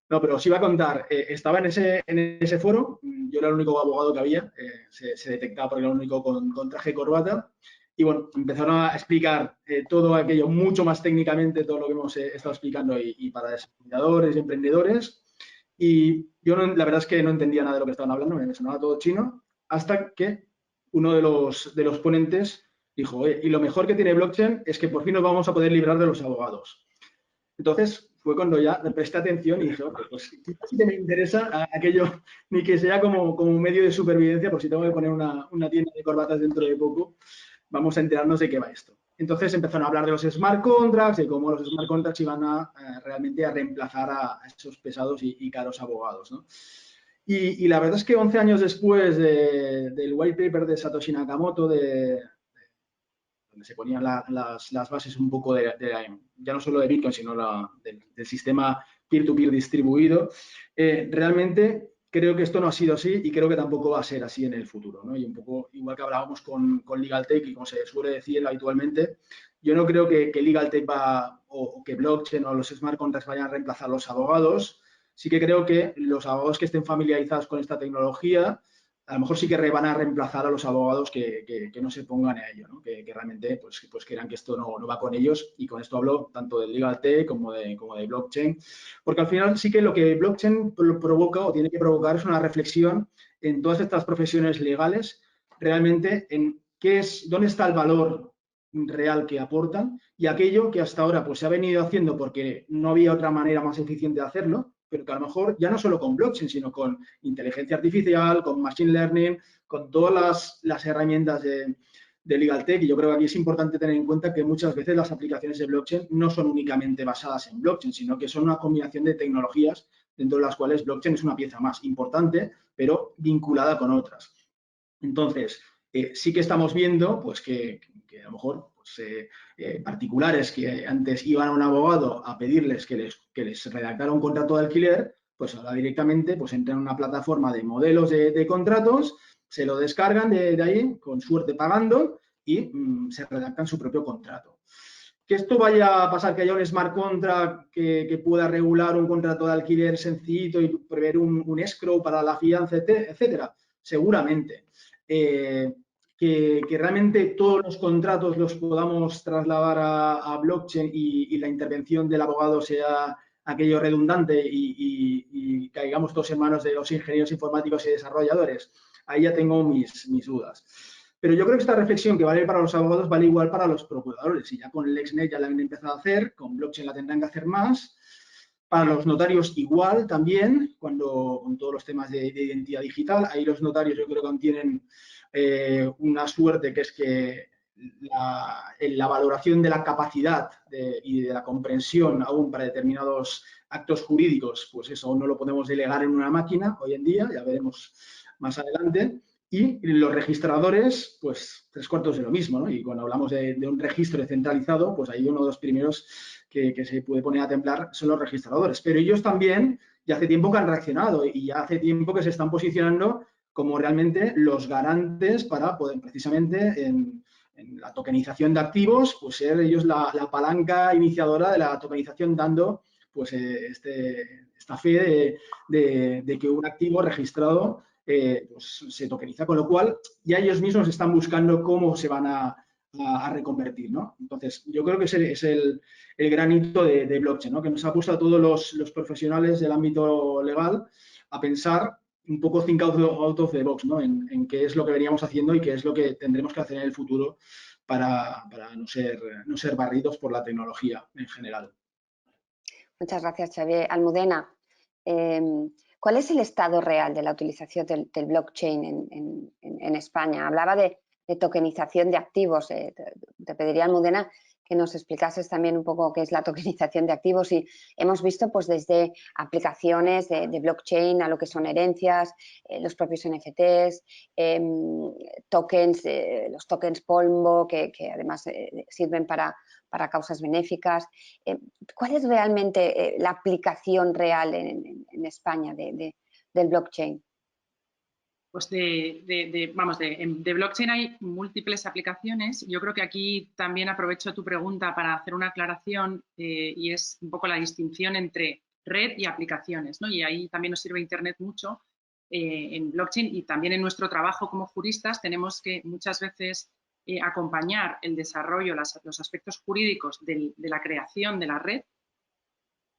No, pero os iba a contar, estaba en ese foro, yo era el único abogado que había, se detectaba porque era el único con traje y corbata, y bueno, empezaron a explicar todo aquello mucho más técnicamente, todo lo que hemos estado explicando, y para desarrolladores y emprendedores, y yo la verdad es que no entendía nada de lo que estaban hablando, me sonaba todo chino, hasta que uno de los ponentes dijo, y lo mejor que tiene blockchain es que por fin nos vamos a poder librar de los abogados. Entonces fue cuando ya le presté atención y dije, pues sí que me interesa aquello, ni que sea como un medio de supervivencia, por si tengo que poner una tienda de corbatas dentro de poco, vamos a enterarnos de qué va esto. Entonces empezaron a hablar de los smart contracts, de cómo los smart contracts iban realmente a reemplazar a esos pesados y caros abogados, ¿no? Y la verdad es que 11 años después del white paper de Satoshi Nakamoto, donde se ponían las bases un poco ya no solo de Bitcoin, sino del sistema peer-to-peer distribuido, realmente creo que esto no ha sido así y creo que tampoco va a ser así en el futuro, ¿no? Y un poco igual que hablábamos con LegalTech, y como se suele decir habitualmente, yo no creo que LegalTech o que blockchain o los smart contracts vayan a reemplazar a los abogados. Sí que creo que los abogados que estén familiarizados con esta tecnología, a lo mejor sí que van a reemplazar a los abogados que no se pongan a ello, ¿no? Que realmente pues crean que esto no va con ellos, y con esto hablo tanto del LegalTech como de blockchain, porque al final sí que lo que blockchain provoca o tiene que provocar es una reflexión en todas estas profesiones legales, realmente en dónde está el valor real que aportan, y aquello que hasta ahora pues se ha venido haciendo porque no había otra manera más eficiente de hacerlo, pero que a lo mejor ya no solo con blockchain, sino con inteligencia artificial, con machine learning, con todas las herramientas de LegalTech. Y yo creo que aquí es importante tener en cuenta que muchas veces las aplicaciones de blockchain no son únicamente basadas en blockchain, sino que son una combinación de tecnologías, dentro de las cuales blockchain es una pieza más importante, pero vinculada con otras. Entonces, sí que estamos viendo pues, que a lo mejor particulares que antes iban a un abogado a pedirles que les redactara un contrato de alquiler, pues ahora directamente pues entran en una plataforma de modelos de contratos, se lo descargan de ahí, con suerte pagando, y se redactan su propio contrato. Que esto vaya a pasar, que haya un smart contract que pueda regular un contrato de alquiler sencillito y prever un escrow para la fianza, etcétera, seguramente. Que realmente todos los contratos los podamos trasladar a blockchain y la intervención del abogado sea aquello redundante y caigamos todos en manos de los ingenieros informáticos y desarrolladores. Ahí ya tengo mis dudas. Pero yo creo que esta reflexión que vale para los abogados vale igual para los procuradores, y ya con el LexNet ya la han empezado a hacer, con blockchain la tendrán que hacer más. Para los notarios igual también, con todos los temas de identidad digital. Ahí los notarios yo creo que tienen una suerte, que es que la valoración de la capacidad y de la comprensión aún para determinados actos jurídicos, pues eso no lo podemos delegar en una máquina hoy en día, ya veremos más adelante. Y los registradores, pues 3/4 de lo mismo, ¿no? Y cuando hablamos de un registro descentralizado, pues ahí uno de los primeros que se puede poner a temblar son los registradores. Pero ellos también ya hace tiempo que han reaccionado y ya hace tiempo que se están posicionando como realmente los garantes para poder precisamente en la tokenización de activos, pues ser ellos la palanca iniciadora de la tokenización, dando pues esta fe de que un activo registrado pues se tokeniza, con lo cual ya ellos mismos están buscando cómo se van a reconvertir, ¿no? Entonces, yo creo que ese es el gran hito de blockchain, ¿no? Que nos ha puesto a todos los profesionales del ámbito legal a pensar un poco think out of the box, ¿no? En qué es lo que veníamos haciendo y qué es lo que tendremos que hacer en el futuro para no ser barridos por la tecnología en general. Muchas gracias, Xavier. Almudena, ¿cuál es el estado real de la utilización del blockchain en España? Hablaba de tokenización de activos. Te pediría, Almudena, que nos explicases también un poco qué es la tokenización de activos, y hemos visto pues desde aplicaciones de blockchain a lo que son herencias, los propios NFTs, tokens, los tokens polvo que además sirven para causas benéficas. ¿Cuál es realmente la aplicación real en España del blockchain? Pues de blockchain hay múltiples aplicaciones. Yo creo que aquí también aprovecho tu pregunta para hacer una aclaración y es un poco la distinción entre red y aplicaciones, ¿no? Y ahí también nos sirve Internet mucho en blockchain, y también en nuestro trabajo como juristas tenemos que muchas veces acompañar el desarrollo, los aspectos jurídicos de la creación de la red,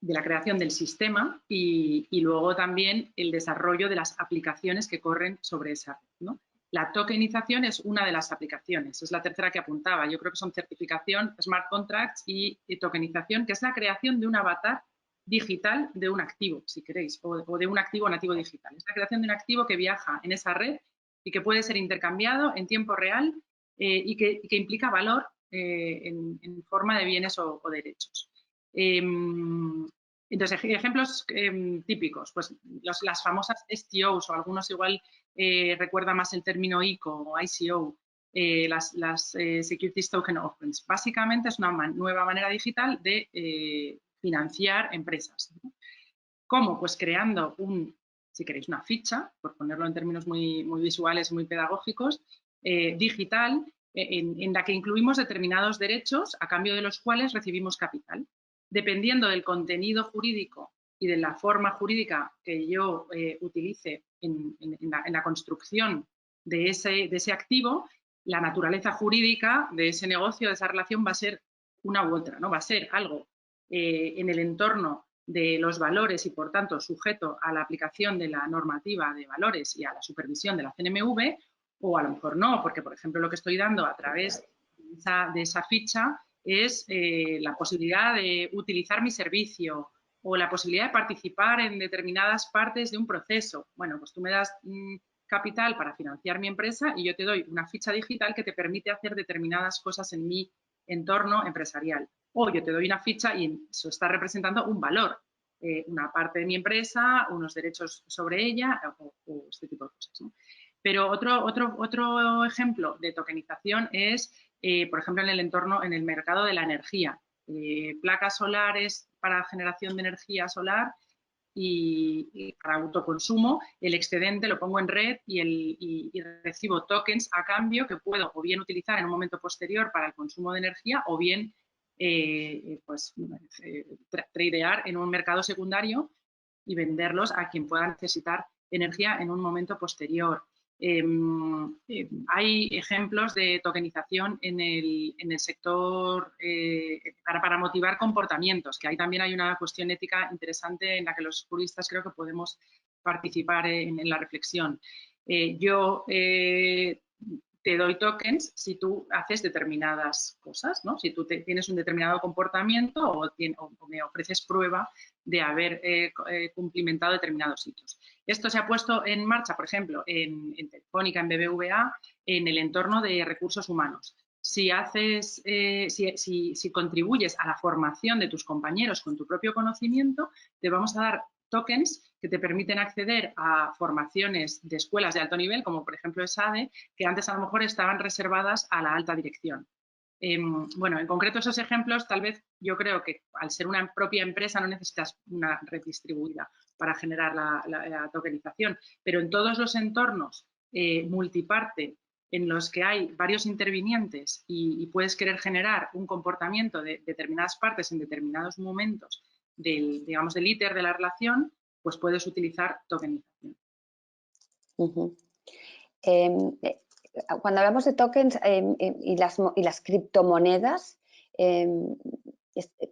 de la creación del sistema y luego también el desarrollo de las aplicaciones que corren sobre esa red, ¿no? La tokenización es una de las aplicaciones, es la tercera que apuntaba. Yo creo que son certificación, smart contracts y tokenización, que es la creación de un avatar digital de un activo, si queréis, o de un activo nativo digital. Es la creación de un activo que viaja en esa red y que puede ser intercambiado en tiempo real y que implica valor en forma de bienes o derechos. Entonces, ejemplos típicos, pues las famosas STOs, o algunos igual recuerdan más el término ICO o ICO, las Securities Token Offerings. Básicamente es una nueva manera digital de financiar empresas, ¿no? ¿Cómo? Pues creando si queréis, una ficha, por ponerlo en términos muy visuales, muy pedagógicos, digital, en la que incluimos determinados derechos a cambio de los cuales recibimos capital. Dependiendo del contenido jurídico y de la forma jurídica que yo utilice en la construcción de ese activo, la naturaleza jurídica de ese negocio, de esa relación, va a ser una u otra, ¿no? Va a ser algo en el entorno de los valores y, por tanto, sujeto a la aplicación de la normativa de valores y a la supervisión de la CNMV, o a lo mejor no, porque, por ejemplo, lo que estoy dando a través de esa ficha es la posibilidad de utilizar mi servicio o la posibilidad de participar en determinadas partes de un proceso. Bueno, pues tú me das capital para financiar mi empresa y yo te doy una ficha digital que te permite hacer determinadas cosas en mi entorno empresarial. O yo te doy una ficha y eso está representando un valor, una parte de mi empresa, unos derechos sobre ella o este tipo de cosas, ¿no? Pero otro ejemplo de tokenización es, por ejemplo, en el mercado de la energía. Placas solares para generación de energía solar y para autoconsumo, el excedente lo pongo en red y recibo tokens a cambio que puedo o bien utilizar en un momento posterior para el consumo de energía o bien tradear en un mercado secundario y venderlos a quien pueda necesitar energía en un momento posterior. Hay ejemplos de tokenización en el sector para motivar comportamientos, que ahí también hay una cuestión ética interesante en la que los juristas creo que podemos participar en la reflexión. Yo te doy tokens si tú haces determinadas cosas, ¿no? Si tú tienes un determinado comportamiento o me ofreces prueba de haber cumplimentado determinados hitos. Esto se ha puesto en marcha, por ejemplo, en Telefónica, en BBVA, en el entorno de recursos humanos. Si contribuyes a la formación de tus compañeros con tu propio conocimiento, te vamos a dar tokens que te permiten acceder a formaciones de escuelas de alto nivel, como por ejemplo ESADE, que antes a lo mejor estaban reservadas a la alta dirección. Bueno, en concreto esos ejemplos, tal vez yo creo que al ser una propia empresa no necesitas una red distribuida para generar la tokenización, pero en todos los entornos multiparte en los que hay varios intervinientes y puedes querer generar un comportamiento de determinadas partes en determinados momentos digamos, del íter de la relación, pues puedes utilizar tokenización. Cuando hablamos de tokens y las criptomonedas,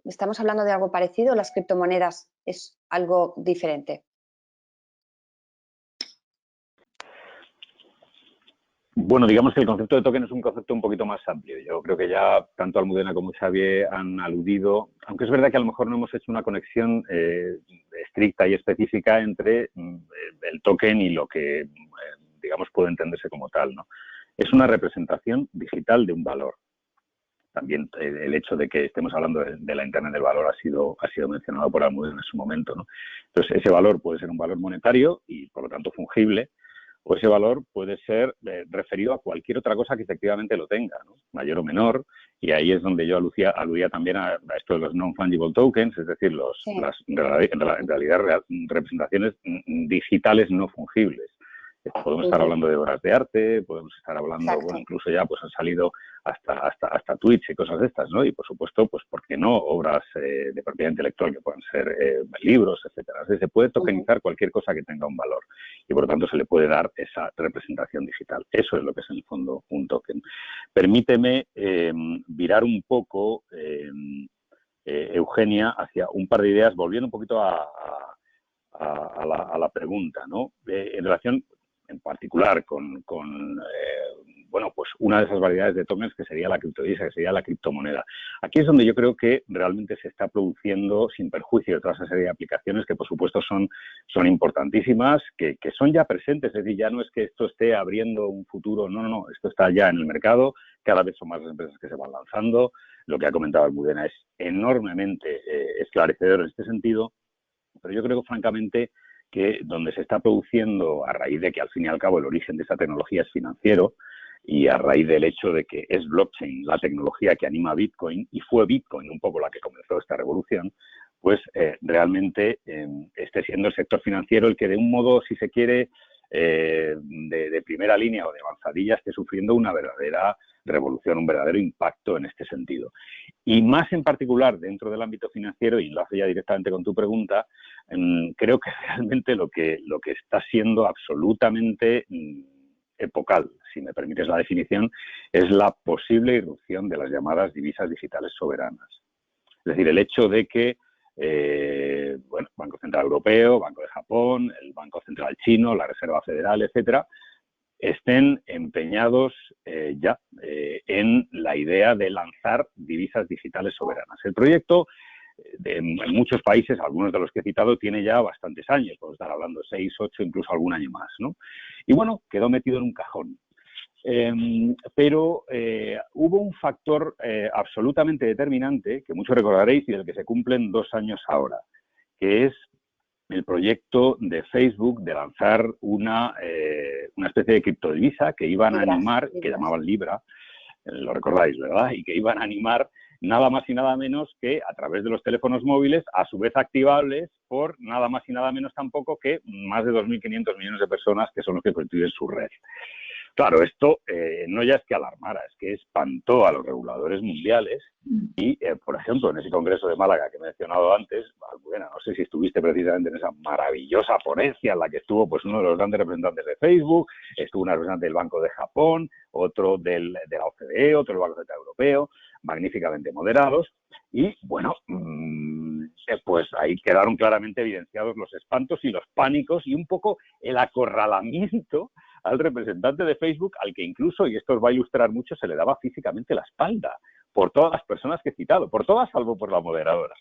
¿estamos hablando de algo parecido o las criptomonedas es algo diferente? Bueno, digamos que el concepto de token es un concepto un poquito más amplio. Yo creo que ya tanto Almudena como Xavier han aludido, aunque es verdad que a lo mejor no hemos hecho una conexión estricta y específica entre el token y lo que, digamos, puede entenderse como tal, ¿no? Es una representación digital de un valor. También el hecho de que estemos hablando de la Internet del valor ha sido mencionado por Almudena en su momento, ¿no? Entonces, ese valor puede ser un valor monetario y, por lo tanto, fungible, o ese valor puede ser referido a cualquier otra cosa que efectivamente lo tenga, ¿no? Mayor o menor, y ahí es donde yo aludía también a esto de los non-fungible tokens, es decir, las en realidad representaciones digitales no fungibles. Podemos estar hablando de obras de arte, podemos estar hablando, bueno, incluso ya pues han salido hasta Twitch y cosas de estas, ¿no? Y por supuesto, pues ¿por qué no? Obras de propiedad intelectual que puedan ser libros, etcétera. Se puede tokenizar cualquier cosa que tenga un valor y por lo tanto se le puede dar esa representación digital. Eso es lo que es en el fondo un token. Permíteme virar un poco, Eugenia, hacia un par de ideas, volviendo un poquito a la pregunta, ¿no? En relación en particular con bueno, pues una de esas variedades de tokens que sería la criptodivisa, que sería la criptomoneda. Aquí es donde yo creo que realmente se está produciendo, sin perjuicio de toda esa serie de aplicaciones que por supuesto son importantísimas, que son ya presentes, es decir, ya no es que esto esté abriendo un futuro, no, esto está ya en el mercado, cada vez son más las empresas que se van lanzando, lo que ha comentado Almudena es enormemente esclarecedor en este sentido, pero yo creo que francamente que donde se está produciendo, a raíz de que al fin y al cabo el origen de esta tecnología es financiero y a raíz del hecho de que es blockchain la tecnología que anima a Bitcoin y fue Bitcoin un poco la que comenzó esta revolución, pues realmente esté siendo el sector financiero el que de un modo, si se quiere, de primera línea o de avanzadilla esté sufriendo una verdadera revolución, un verdadero impacto en este sentido. Y más en particular dentro del ámbito financiero, y lo hace ya directamente con tu pregunta, creo que realmente lo que está siendo absolutamente epocal, si me permites la definición, es la posible irrupción de las llamadas divisas digitales soberanas. Es decir, el hecho de que bueno, Banco Central Europeo, Banco de Japón, el Banco Central Chino, la Reserva Federal, etcétera, estén empeñados ya en la idea de lanzar divisas digitales soberanas. El proyecto en muchos países, algunos de los que he citado, tiene ya bastantes años, podemos estar hablando de 6, 8, incluso algún año más, ¿no? Y bueno, quedó metido en un cajón. Pero hubo un factor absolutamente determinante, que muchos recordaréis y del que se cumplen 2 años ahora, que es el proyecto de Facebook de lanzar una especie de criptodivisa que iban a animar, que llamaban Libra, lo recordáis, ¿verdad? Y que iban a animar nada más y nada menos que a través de los teléfonos móviles, a su vez activables por nada más y nada menos tampoco que más de 2.500 millones de personas que son los que constituyen su red. Claro, esto no ya es que alarmara, es que espantó a los reguladores mundiales y, por ejemplo, en ese congreso de Málaga que he mencionado antes, Almudena, no sé si estuviste precisamente en esa maravillosa ponencia en la que estuvo pues uno de los grandes representantes de Facebook, estuvo un representante del Banco de Japón, otro de la OCDE, otro del Banco Central Europeo, magníficamente moderados y, bueno, pues ahí quedaron claramente evidenciados los espantos y los pánicos y un poco el acorralamiento al representante de Facebook, al que incluso, y esto os va a ilustrar mucho, se le daba físicamente la espalda por todas las personas que he citado, por todas salvo por la moderadora.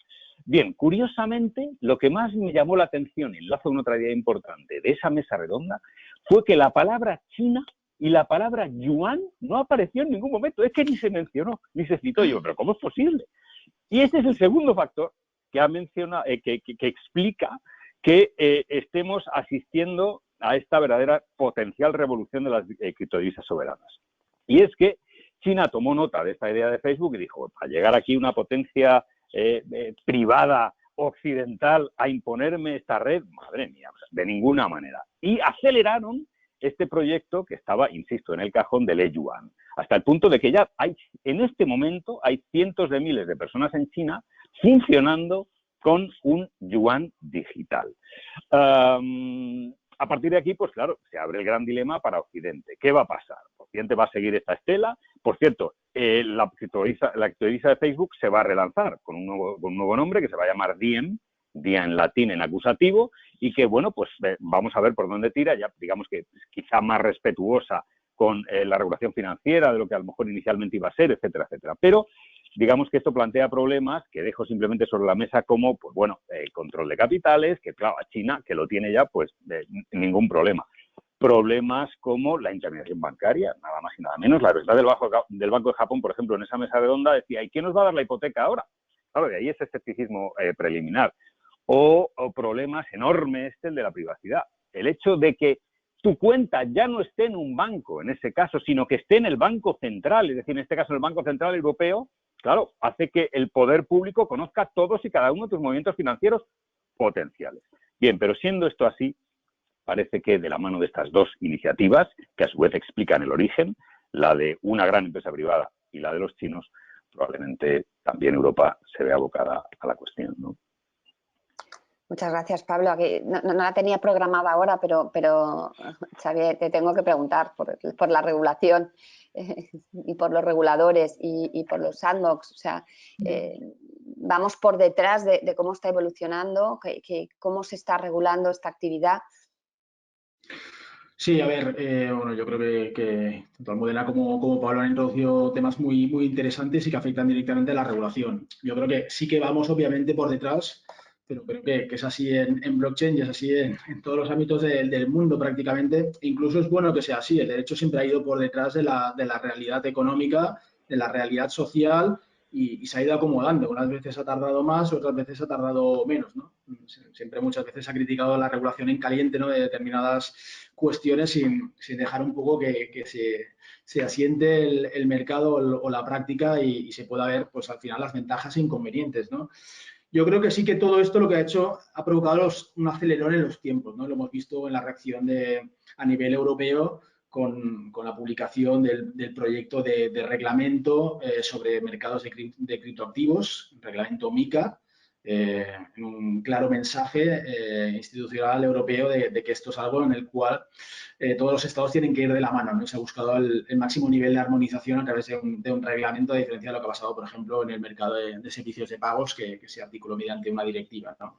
Bien, curiosamente, lo que más me llamó la atención, y enlazo una otra idea importante de esa mesa redonda, fue que la palabra China y la palabra yuan no apareció en ningún momento, es que ni se mencionó, ni se citó. Yo, pero ¿cómo es posible? Y ese es el segundo factor que ha mencionado, que explica que estemos asistiendo a esta verdadera potencial revolución de las criptodivisas soberanas. Y es que China tomó nota de esta idea de Facebook y dijo, para llegar aquí una potencia privada occidental a imponerme esta red, madre mía, de ninguna manera. Y aceleraron este proyecto que estaba, insisto, en el cajón del e-yuan, hasta el punto de que ya hay, en este momento, hay cientos de miles de personas en China funcionando con un yuan digital. A partir de aquí, pues claro, se abre el gran dilema para Occidente. ¿Qué va a pasar? Occidente va a seguir esta estela. Por cierto, la criptodivisa de Facebook se va a relanzar con un nuevo nombre que se va a llamar Diem, Día en latín en acusativo, y que, bueno, pues vamos a ver por dónde tira, ya digamos que quizá más respetuosa con la regulación financiera de lo que a lo mejor inicialmente iba a ser, etcétera, etcétera. Pero digamos que esto plantea problemas que dejo simplemente sobre la mesa como, pues bueno, control de capitales, que claro, a China, que lo tiene ya, pues ningún problema. Problemas como la intermediación bancaria, nada más y nada menos. La verdad del Banco de Japón, por ejemplo, en esa mesa redonda decía, ¿y quién nos va a dar la hipoteca ahora? Claro, de ahí ese escepticismo preliminar. O problemas enormes el de la privacidad. El hecho de que tu cuenta ya no esté en un banco, en ese caso, sino que esté en el Banco Central, es decir, en este caso en el Banco Central Europeo, claro, hace que el poder público conozca todos y cada uno de tus movimientos financieros potenciales. Bien, pero siendo esto así, parece que de la mano de estas dos iniciativas, que a su vez explican el origen, la de una gran empresa privada y la de los chinos, probablemente también Europa se vea abocada a la cuestión, ¿no? Muchas gracias, Pablo. Aquí no la tenía programada ahora, pero Xavier, te tengo que preguntar por la regulación y por los reguladores y por los sandbox. O sea, vamos por detrás de cómo está evolucionando, cómo se está regulando esta actividad. Sí, a ver, bueno, yo creo que tanto Almudena como Pablo han introducido temas muy, muy interesantes y que afectan directamente a la regulación. Yo creo que sí que vamos obviamente por detrás, pero creo que es así en blockchain y es así en todos los ámbitos del mundo prácticamente. E incluso es bueno que sea así. El derecho siempre ha ido por detrás de la realidad económica, de la realidad social y se ha ido acomodando. Unas veces ha tardado más, otras veces ha tardado menos, ¿no? Siempre muchas veces se ha criticado la regulación en caliente, ¿no?, de determinadas cuestiones sin dejar un poco que se asiente el mercado o la práctica y se pueda ver, pues al final, las ventajas e inconvenientes, ¿no? Yo creo que sí que todo esto lo que ha hecho ha provocado un acelerón en los tiempos, ¿no? Lo hemos visto en la reacción a nivel europeo con la publicación del proyecto de reglamento sobre mercados de criptoactivos, reglamento MiCA, en un claro mensaje institucional europeo de que esto es algo en el cual todos los estados tienen que ir de la mano, ¿no? Se ha buscado el máximo nivel de armonización a través de un reglamento, a diferencia de lo que ha pasado, por ejemplo, en el mercado de servicios de pagos, que se articuló mediante una directiva, ¿no?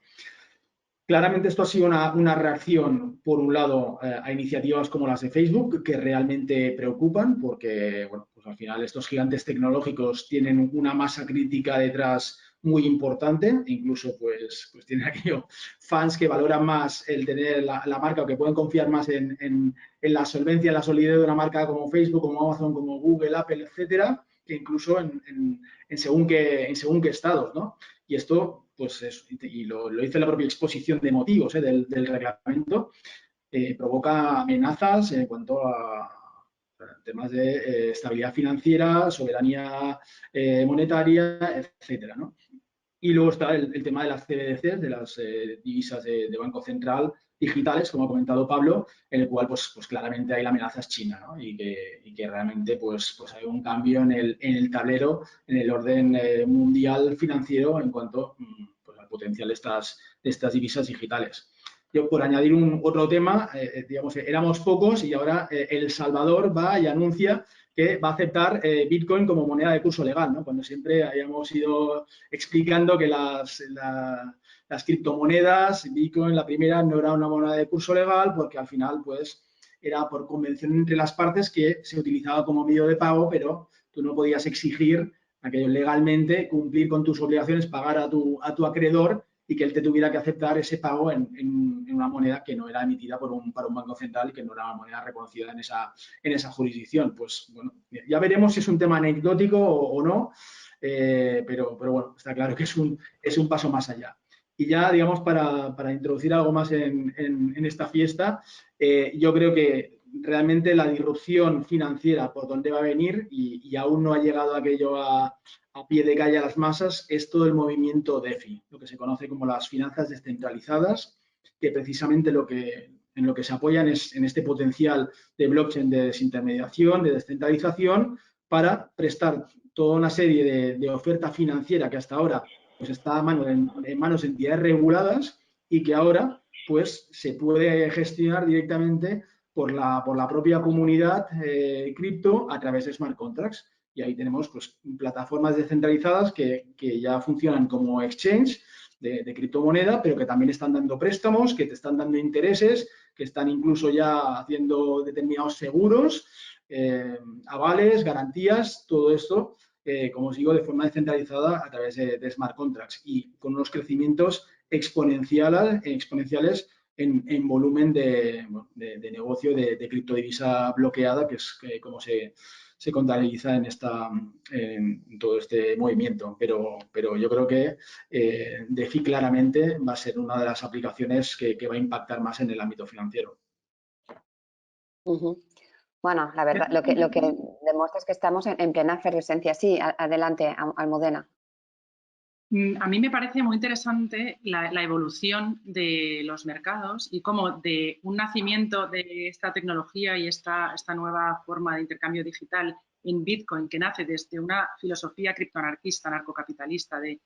Claramente esto ha sido una reacción, por un lado, a iniciativas como las de Facebook, que realmente preocupan porque, bueno, pues al final estos gigantes tecnológicos tienen una masa crítica detrás muy importante, incluso pues tienen aquellos fans que valoran más el tener la marca o que pueden confiar más en la solvencia, en la solidez de una marca como Facebook, como Amazon, como Google, Apple, etcétera, que incluso en según qué estados, ¿no? Y esto, pues, y lo dice la propia exposición de motivos del reglamento, provoca amenazas en cuanto a temas de estabilidad financiera, soberanía monetaria, etcétera, ¿no? Y luego está el tema de las CBDCs, de las divisas de Banco Central digitales, como ha comentado Pablo, en el cual pues claramente hay la amenaza es China, ¿no? Y que realmente pues hay un cambio en el tablero, en el orden mundial financiero en cuanto pues, al potencial de estas divisas digitales. Yo, por añadir otro tema, digamos, éramos pocos y ahora El Salvador va y anuncia que va a aceptar Bitcoin como moneda de curso legal, ¿no? Cuando siempre hayamos ido explicando que las criptomonedas, Bitcoin, la primera, no era una moneda de curso legal porque al final, pues, era por convención entre las partes que se utilizaba como medio de pago, pero tú no podías exigir aquello legalmente, cumplir con tus obligaciones, pagar a tu acreedor y que él te tuviera que aceptar ese pago en una moneda que no era emitida para un banco central y que no era una moneda reconocida en esa jurisdicción. Pues bueno, ya veremos si es un tema anecdótico o no, pero bueno, está claro que es un paso más allá. Y ya, digamos, para introducir algo más en esta fiesta, yo creo que realmente la disrupción financiera por donde va a venir, y aún no ha llegado aquello a pie de calle a las masas, es todo el movimiento DeFi, lo que se conoce como las finanzas descentralizadas, que precisamente en lo que se apoyan es en este potencial de blockchain de desintermediación, de descentralización, para prestar toda una serie de oferta financiera que hasta ahora pues está en manos de entidades reguladas y que ahora pues se puede gestionar directamente por la propia comunidad cripto a través de smart contracts. Y ahí tenemos pues plataformas descentralizadas que ya funcionan como exchange de criptomoneda, pero que también están dando préstamos, que te están dando intereses, que están incluso ya haciendo determinados seguros, avales, garantías, todo esto, como os digo, de forma descentralizada a través de smart contracts y con unos crecimientos exponenciales en volumen de negocio de criptodivisa bloqueada, que es como se contabiliza en todo este movimiento. Pero yo creo que DeFi claramente va a ser una de las aplicaciones que va a impactar más en el ámbito financiero. Bueno, la verdad, lo que demuestra es que estamos en plena efervescencia. Sí, adelante, Almudena. A mí me parece muy interesante la evolución de los mercados y cómo de un nacimiento de esta tecnología y esta nueva forma de intercambio digital en Bitcoin, que nace desde una filosofía criptoanarquista, anarcocapitalista, de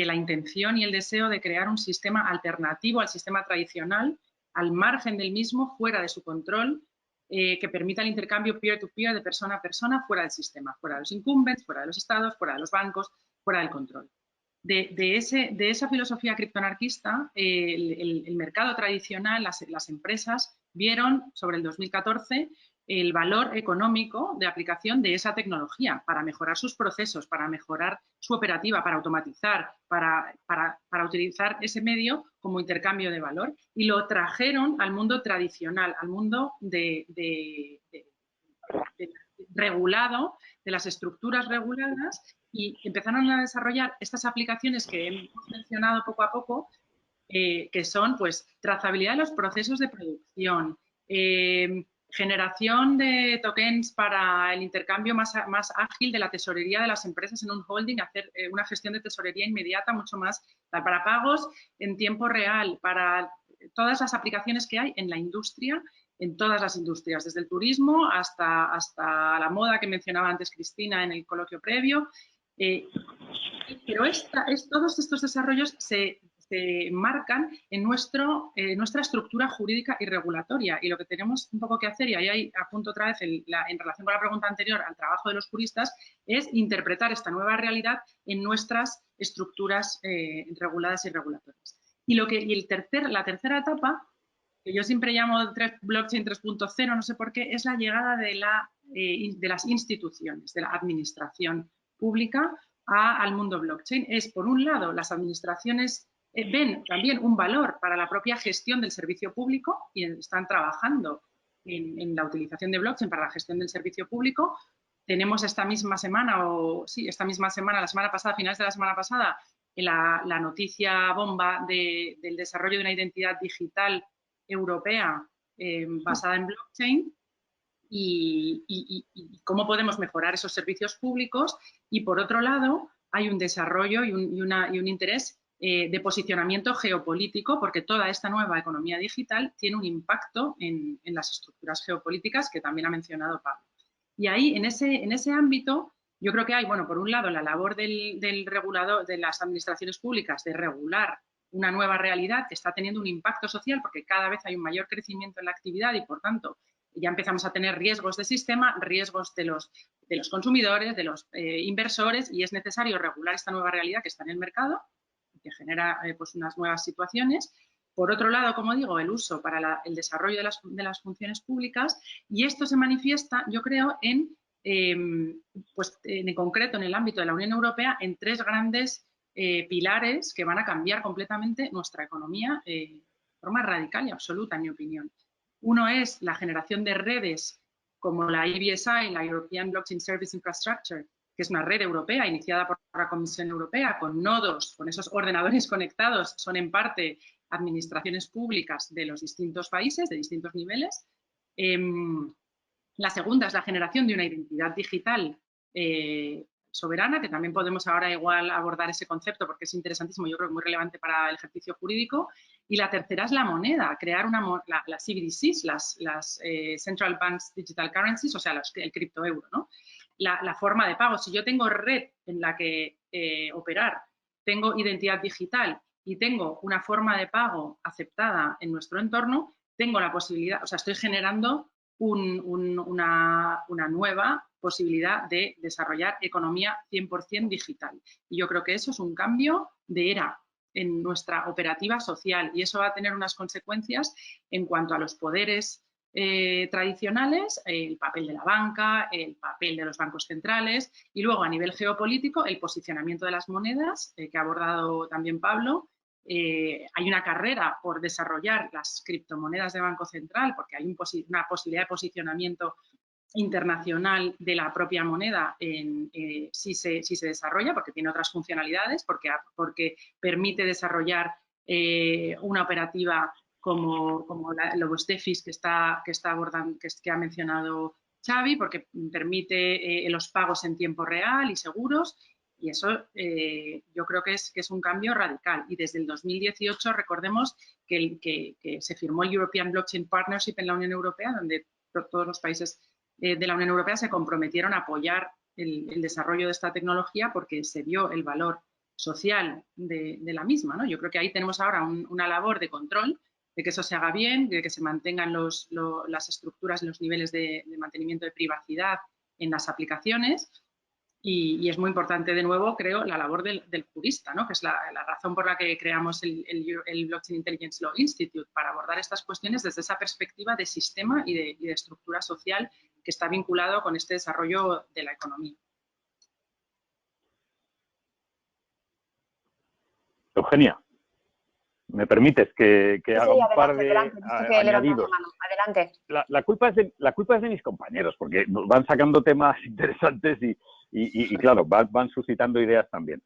la intención y el deseo de crear un sistema alternativo al sistema tradicional, al margen del mismo, fuera de su control, que permita el intercambio peer-to-peer de persona a persona, fuera del sistema, fuera de los incumbents, fuera de los estados, fuera de los bancos, fuera del control. De esa filosofía criptoanarquista, el mercado tradicional, las empresas, vieron sobre el 2014 el valor económico de aplicación de esa tecnología para mejorar sus procesos, para mejorar su operativa, para automatizar, para utilizar ese medio como intercambio de valor, y lo trajeron al mundo tradicional, al mundo regulado, de las estructuras reguladas, y empezaron a desarrollar estas aplicaciones que hemos mencionado poco a poco, que son pues trazabilidad de los procesos de producción, generación de tokens para el intercambio más ágil de la tesorería de las empresas en un holding, hacer una gestión de tesorería inmediata mucho más, para pagos en tiempo real, para todas las aplicaciones que hay en la industria, en todas las industrias, desde el turismo hasta la moda que mencionaba antes Cristina en el coloquio previo. Pero todos estos desarrollos se marcan en nuestra estructura jurídica y regulatoria, y lo que tenemos un poco que hacer, y ahí apunto otra vez en relación con la pregunta anterior al trabajo de los juristas, es interpretar esta nueva realidad en nuestras estructuras reguladas y regulatorias. Y la tercera etapa, que yo siempre llamo blockchain 3.0, no sé por qué, es la llegada de las instituciones, de la administración pública al mundo blockchain. Es, por un lado, las administraciones ven también un valor para la propia gestión del servicio público y están trabajando en la utilización de blockchain para la gestión del servicio público. Tenemos esta misma semana, la semana pasada, finales de la semana pasada, la noticia bomba del desarrollo de una identidad digital europea basada en blockchain, y cómo podemos mejorar esos servicios públicos. Y por otro lado, hay un desarrollo y un interés de posicionamiento geopolítico, porque toda esta nueva economía digital tiene un impacto en las estructuras geopolíticas que también ha mencionado Pablo. Y ahí, en ese ámbito, yo creo que hay, bueno, por un lado, la labor del regulador, de las administraciones públicas, de regular una nueva realidad que está teniendo un impacto social, porque cada vez hay un mayor crecimiento en la actividad y, por tanto, ya empezamos a tener riesgos de sistema, riesgos de los consumidores, de los inversores, y es necesario regular esta nueva realidad que está en el mercado, que genera pues unas nuevas situaciones. Por otro lado, como digo, el uso para el desarrollo de las funciones públicas, y esto se manifiesta, yo creo, en concreto en el ámbito de la Unión Europea, en tres grandes pilares que van a cambiar completamente nuestra economía de forma radical y absoluta, en mi opinión. Uno es la generación de redes como la EBSI, la European Blockchain Service Infrastructure, que es una red europea iniciada por la Comisión Europea, con nodos, con esos ordenadores conectados, son en parte administraciones públicas de los distintos países, de distintos niveles. La segunda es la generación de una identidad digital soberana, que también podemos ahora igual abordar ese concepto porque es interesantísimo, yo creo que muy relevante para el ejercicio jurídico. Y la tercera es la moneda, crear las CBDCs, las Central Banks Digital Currencies, o sea, el criptoeuro, ¿no? La forma de pago. Si yo tengo red en la que operar, tengo identidad digital y tengo una forma de pago aceptada en nuestro entorno, tengo la posibilidad, o sea, estoy generando una nueva posibilidad de desarrollar economía 100% digital. Y yo creo que eso es un cambio de era en nuestra operativa social y eso va a tener unas consecuencias en cuanto a los poderes tradicionales, el papel de la banca, el papel de los bancos centrales y luego a nivel geopolítico el posicionamiento de las monedas que ha abordado también Pablo. Hay una carrera por desarrollar las criptomonedas de Banco Central porque hay una posibilidad de posicionamiento internacional de la propia moneda si se desarrolla, porque tiene otras funcionalidades, porque permite desarrollar una operativa como los DeFis que abordando, que ha mencionado Xavi, porque permite los pagos en tiempo real y seguros. Y eso yo creo que es un cambio radical. Y desde el 2018 recordemos que se firmó el European Blockchain Partnership en la Unión Europea, donde todos los países de la Unión Europea se comprometieron a apoyar el desarrollo de esta tecnología porque se vio el valor social de la misma, ¿no? Yo creo que ahí tenemos ahora una labor de control de que eso se haga bien, de que se mantengan las estructuras y los niveles de mantenimiento de privacidad en las aplicaciones. Y es muy importante, de nuevo, creo, la labor del jurista, ¿no? Que es la razón por la que creamos el Blockchain Intelligence Law Institute, para abordar estas cuestiones desde esa perspectiva de sistema y de estructura social que está vinculado con este desarrollo de la economía. Eugenia, ¿me permites que haga un par de añadidos? Adelante. La culpa es de mis compañeros, porque van sacando temas interesantes y claro, van suscitando ideas también.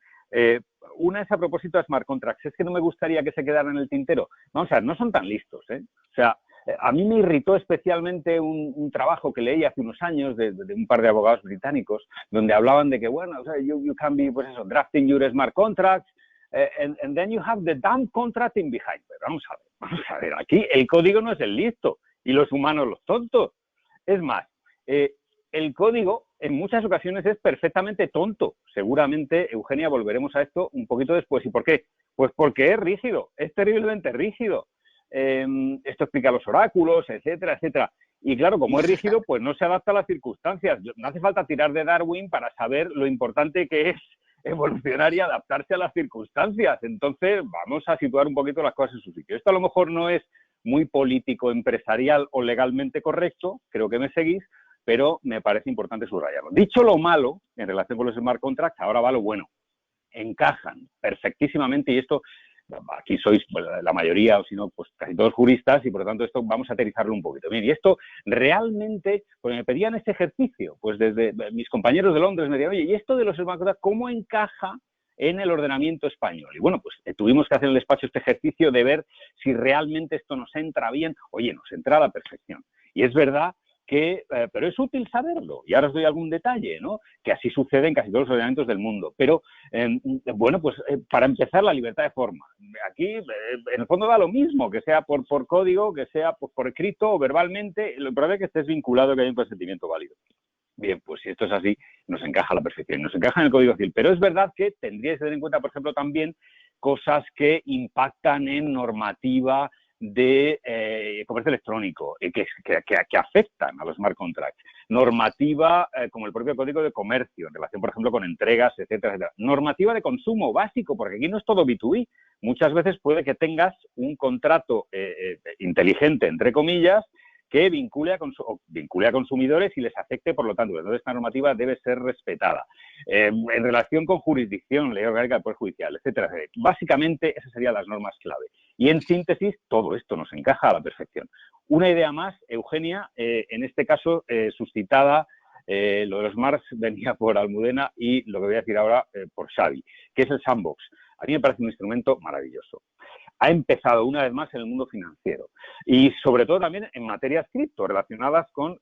Una es a propósito de smart contracts. Es que no me gustaría que se quedaran en el tintero. Vamos a ver, no son tan listos, ¿eh? O sea, a mí me irritó especialmente un trabajo que leí hace unos años de un par de abogados británicos, donde hablaban de que, bueno, o sea, you can be, pues eso, drafting your smart contracts, and then you have the damn contract in behind. Pero vamos a ver, aquí el código no es el listo y los humanos los tontos. Es más, el código en muchas ocasiones es perfectamente tonto. Seguramente, Eugenia, volveremos a esto un poquito después. ¿Y por qué? Pues porque es rígido, es terriblemente rígido. Esto explica los oráculos, etcétera, etcétera. Y claro, como es rígido, pues no se adapta a las circunstancias. No hace falta tirar de Darwin para saber lo importante que es evolucionar y adaptarse a las circunstancias. Entonces, vamos a situar un poquito las cosas en su sitio. Esto a lo mejor no es muy político, empresarial o legalmente correcto, creo que me seguís, pero me parece importante subrayarlo. Dicho lo malo, en relación con los smart contracts, ahora va lo bueno. Encajan perfectísimamente y esto, aquí sois la mayoría, o si no, pues casi todos juristas y por lo tanto esto vamos a aterrizarlo un poquito. Bien, y esto realmente, pues me pedían este ejercicio, pues desde mis compañeros de Londres me decían, oye, ¿y esto de los smart contracts cómo encaja en el ordenamiento español? Y bueno, pues tuvimos que hacer en el despacho este ejercicio de ver si realmente esto nos entra bien. Oye, nos entra a la perfección. Y es verdad que, pero es útil saberlo, y ahora os doy algún detalle, ¿no? Que así sucede en casi todos los ordenamientos del mundo. Pero, bueno, pues para empezar, la libertad de forma. Aquí, en el fondo, da lo mismo, que sea por código, que sea por escrito o verbalmente, lo importante es que estés vinculado, que haya un consentimiento válido. Bien, pues si esto es así, nos encaja a la perfección, nos encaja en el Código Civil. Pero es verdad que tendríais que tener en cuenta, por ejemplo, también cosas que impactan en normativa de comercio electrónico, que afectan a los smart contracts. Normativa como el propio Código de Comercio, en relación, por ejemplo, con entregas, etcétera, etcétera. Normativa de consumo básico, porque aquí no es todo B2B. Muchas veces puede que tengas un contrato inteligente, entre comillas, que vincule a consumidores y les afecte, por lo tanto, toda esta normativa debe ser respetada. En relación con jurisdicción, ley orgánica del Poder Judicial, etcétera, etcétera. Básicamente, esas serían las normas clave. Y en síntesis, todo esto nos encaja a la perfección. Una idea más, Eugenia, en este caso suscitada Lo de los Smarts venía por Almudena y lo que voy a decir ahora por Xavi, que es el Sandbox. A mí me parece un instrumento maravilloso. Ha empezado una vez más en el mundo financiero y sobre todo también en materias cripto relacionadas con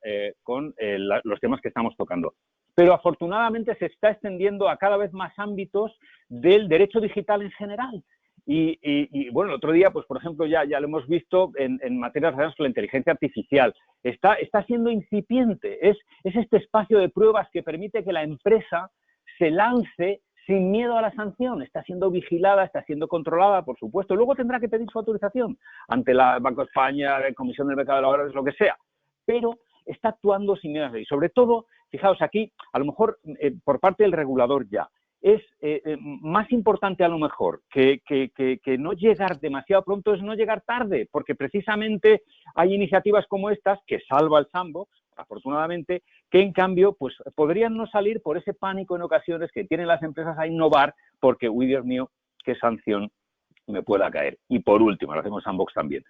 los temas que estamos tocando. Pero afortunadamente se está extendiendo a cada vez más ámbitos del derecho digital en general. Y bueno, el otro día, pues por ejemplo, ya lo hemos visto en materias relacionadas con la inteligencia artificial. Está siendo incipiente. Es este espacio de pruebas que permite que la empresa se lance sin miedo a la sanción. Está siendo vigilada, está siendo controlada, por supuesto. Luego tendrá que pedir su autorización ante la Banco de España, la Comisión del Mercado de Valores, lo que sea. Pero está actuando sin miedo a la ley. Sobre todo, fijaos aquí, a lo mejor por parte del regulador ya, es más importante a lo mejor que no llegar demasiado pronto es no llegar tarde, porque precisamente hay iniciativas como estas que salva el Sandbox, afortunadamente, que en cambio pues podrían no salir por ese pánico en ocasiones que tienen las empresas a innovar porque, uy, Dios mío, qué sanción me pueda caer. Y por último, lo hacemos Sandbox también,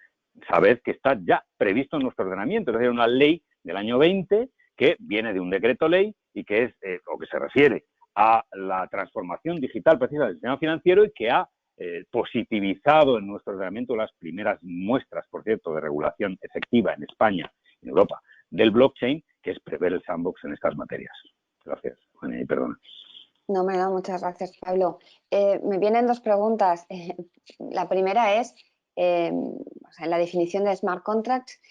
sabed que está ya previsto en nuestro ordenamiento, es decir, una ley del año 20 que viene de un decreto ley y que es, o que se refiere a la transformación digital precisa del sistema financiero y que ha positivizado en nuestro ordenamiento las primeras muestras, por cierto, de regulación efectiva en España y en Europa del blockchain, que es prever el Sandbox en estas materias. Gracias, Juana, y perdona. No, muchas gracias, Pablo. Me vienen dos preguntas. La primera es, en la definición de smart contracts,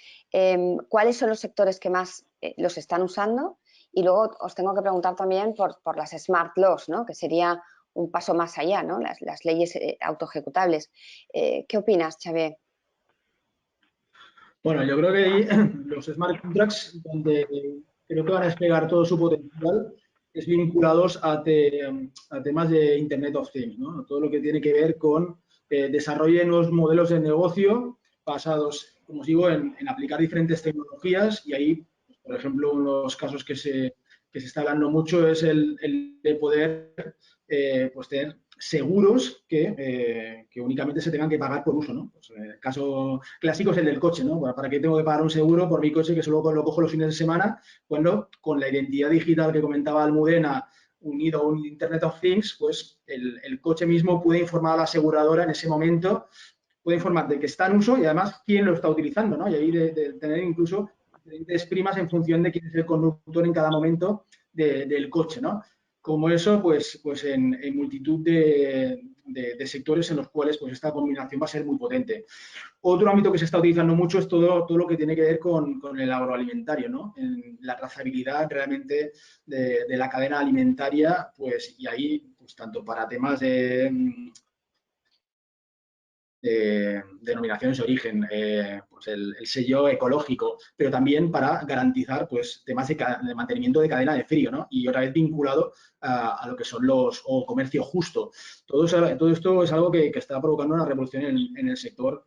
¿cuáles son los sectores que más los están usando? Y luego os tengo que preguntar también por las smart laws, ¿no? Que sería un paso más allá, ¿no? Las leyes autoejecutables. ¿Qué opinas, Xavier? Bueno, yo creo que ahí los smart contracts, donde creo que van a desplegar todo su potencial, es vinculados a temas de Internet of Things, ¿no? Todo lo que tiene que ver con desarrollo de nuevos modelos de negocio basados, como os digo, en aplicar diferentes tecnologías y ahí, por ejemplo, uno de los casos que se está hablando mucho es el de poder pues tener seguros que únicamente se tengan que pagar por uso, ¿no? Pues, el caso clásico es el del coche, ¿no? ¿Para qué tengo que pagar un seguro por mi coche que solo lo cojo los fines de semana? Cuando con la identidad digital que comentaba Almudena, unido a un Internet of Things, pues el coche mismo puede informar a la aseguradora en ese momento, puede informar de que está en uso y además quién lo está utilizando, ¿no? Y ahí de tener incluso diferentes primas en función de quién es el conductor en cada momento del coche, ¿no? Como eso, pues en multitud de sectores en los cuales pues esta combinación va a ser muy potente. Otro ámbito que se está utilizando mucho es todo lo que tiene que ver con el agroalimentario, ¿no? En la trazabilidad realmente de la cadena alimentaria, pues, y ahí, pues tanto para temas de denominaciones de origen, pues el sello ecológico, pero también para garantizar pues temas de mantenimiento de cadena de frío, ¿no? Y otra vez vinculado a lo que son o comercio justo. Todo esto es algo que está provocando una revolución en el sector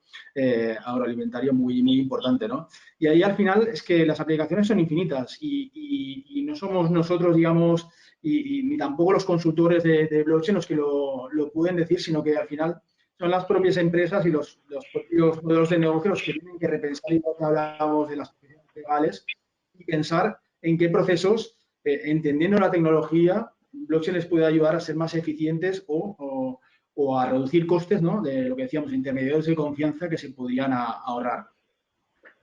agroalimentario muy, muy importante, ¿no? Y ahí al final es que las aplicaciones son infinitas y no somos nosotros, digamos, y ni tampoco los consultores de blockchain los que lo pueden decir, sino que al final son las propias empresas y los propios modelos de negocio los que tienen que repensar, igual que hablábamos de las cuestiones legales, y pensar en qué procesos, entendiendo la tecnología, blockchain les puede ayudar a ser más eficientes o a reducir costes, ¿no? De lo que decíamos, intermediarios de confianza que se podrían ahorrar.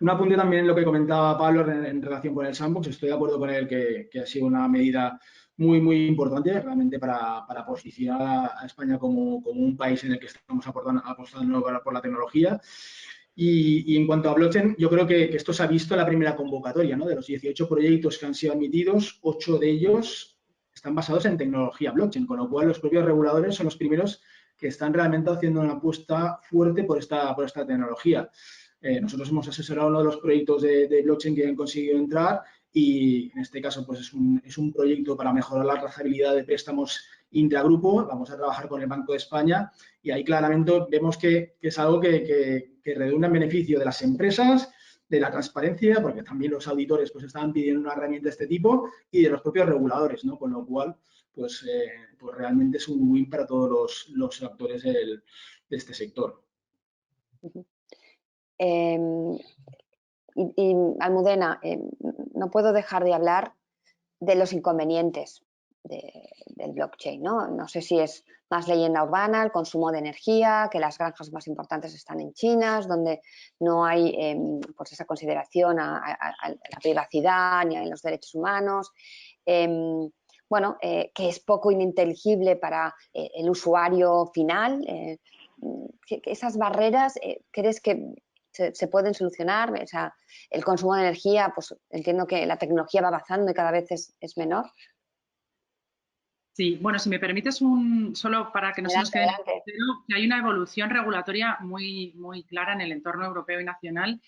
Un apunte también en lo que comentaba Pablo en relación con el Sandbox. Estoy de acuerdo con él que ha sido una medida muy, muy importante realmente para posicionar a España como un país en el que estamos apostando por la tecnología. Y en cuanto a blockchain, yo creo que esto se ha visto en la primera convocatoria, ¿no? De los 18 proyectos que han sido admitidos, 8 de ellos están basados en tecnología blockchain, con lo cual los propios reguladores son los primeros que están realmente haciendo una apuesta fuerte por esta tecnología. Nosotros hemos asesorado uno de los proyectos de blockchain que han conseguido entrar y en este caso pues es un proyecto para mejorar la trazabilidad de préstamos intragrupo. Vamos a trabajar con el Banco de España y ahí claramente vemos que es algo que redunda en beneficio de las empresas, de la transparencia, porque también los auditores pues estaban pidiendo una herramienta de este tipo y de los propios reguladores, ¿no? Con lo cual pues realmente es un win para todos los actores de este sector. Y Almudena, no puedo dejar de hablar de los inconvenientes del blockchain, ¿no? No sé si es más leyenda urbana, el consumo de energía, que las granjas más importantes están en China, donde no hay pues esa consideración a la privacidad ni a los derechos humanos. Bueno, que es poco ininteligible para el usuario final. Esas barreras, ¿crees que se pueden solucionar? O sea, el consumo de energía, pues entiendo que la tecnología va avanzando y cada vez es menor. Sí, bueno, si me permites solo para que no se nos quede en el tintero, que hay una evolución regulatoria muy clara en el entorno europeo y nacional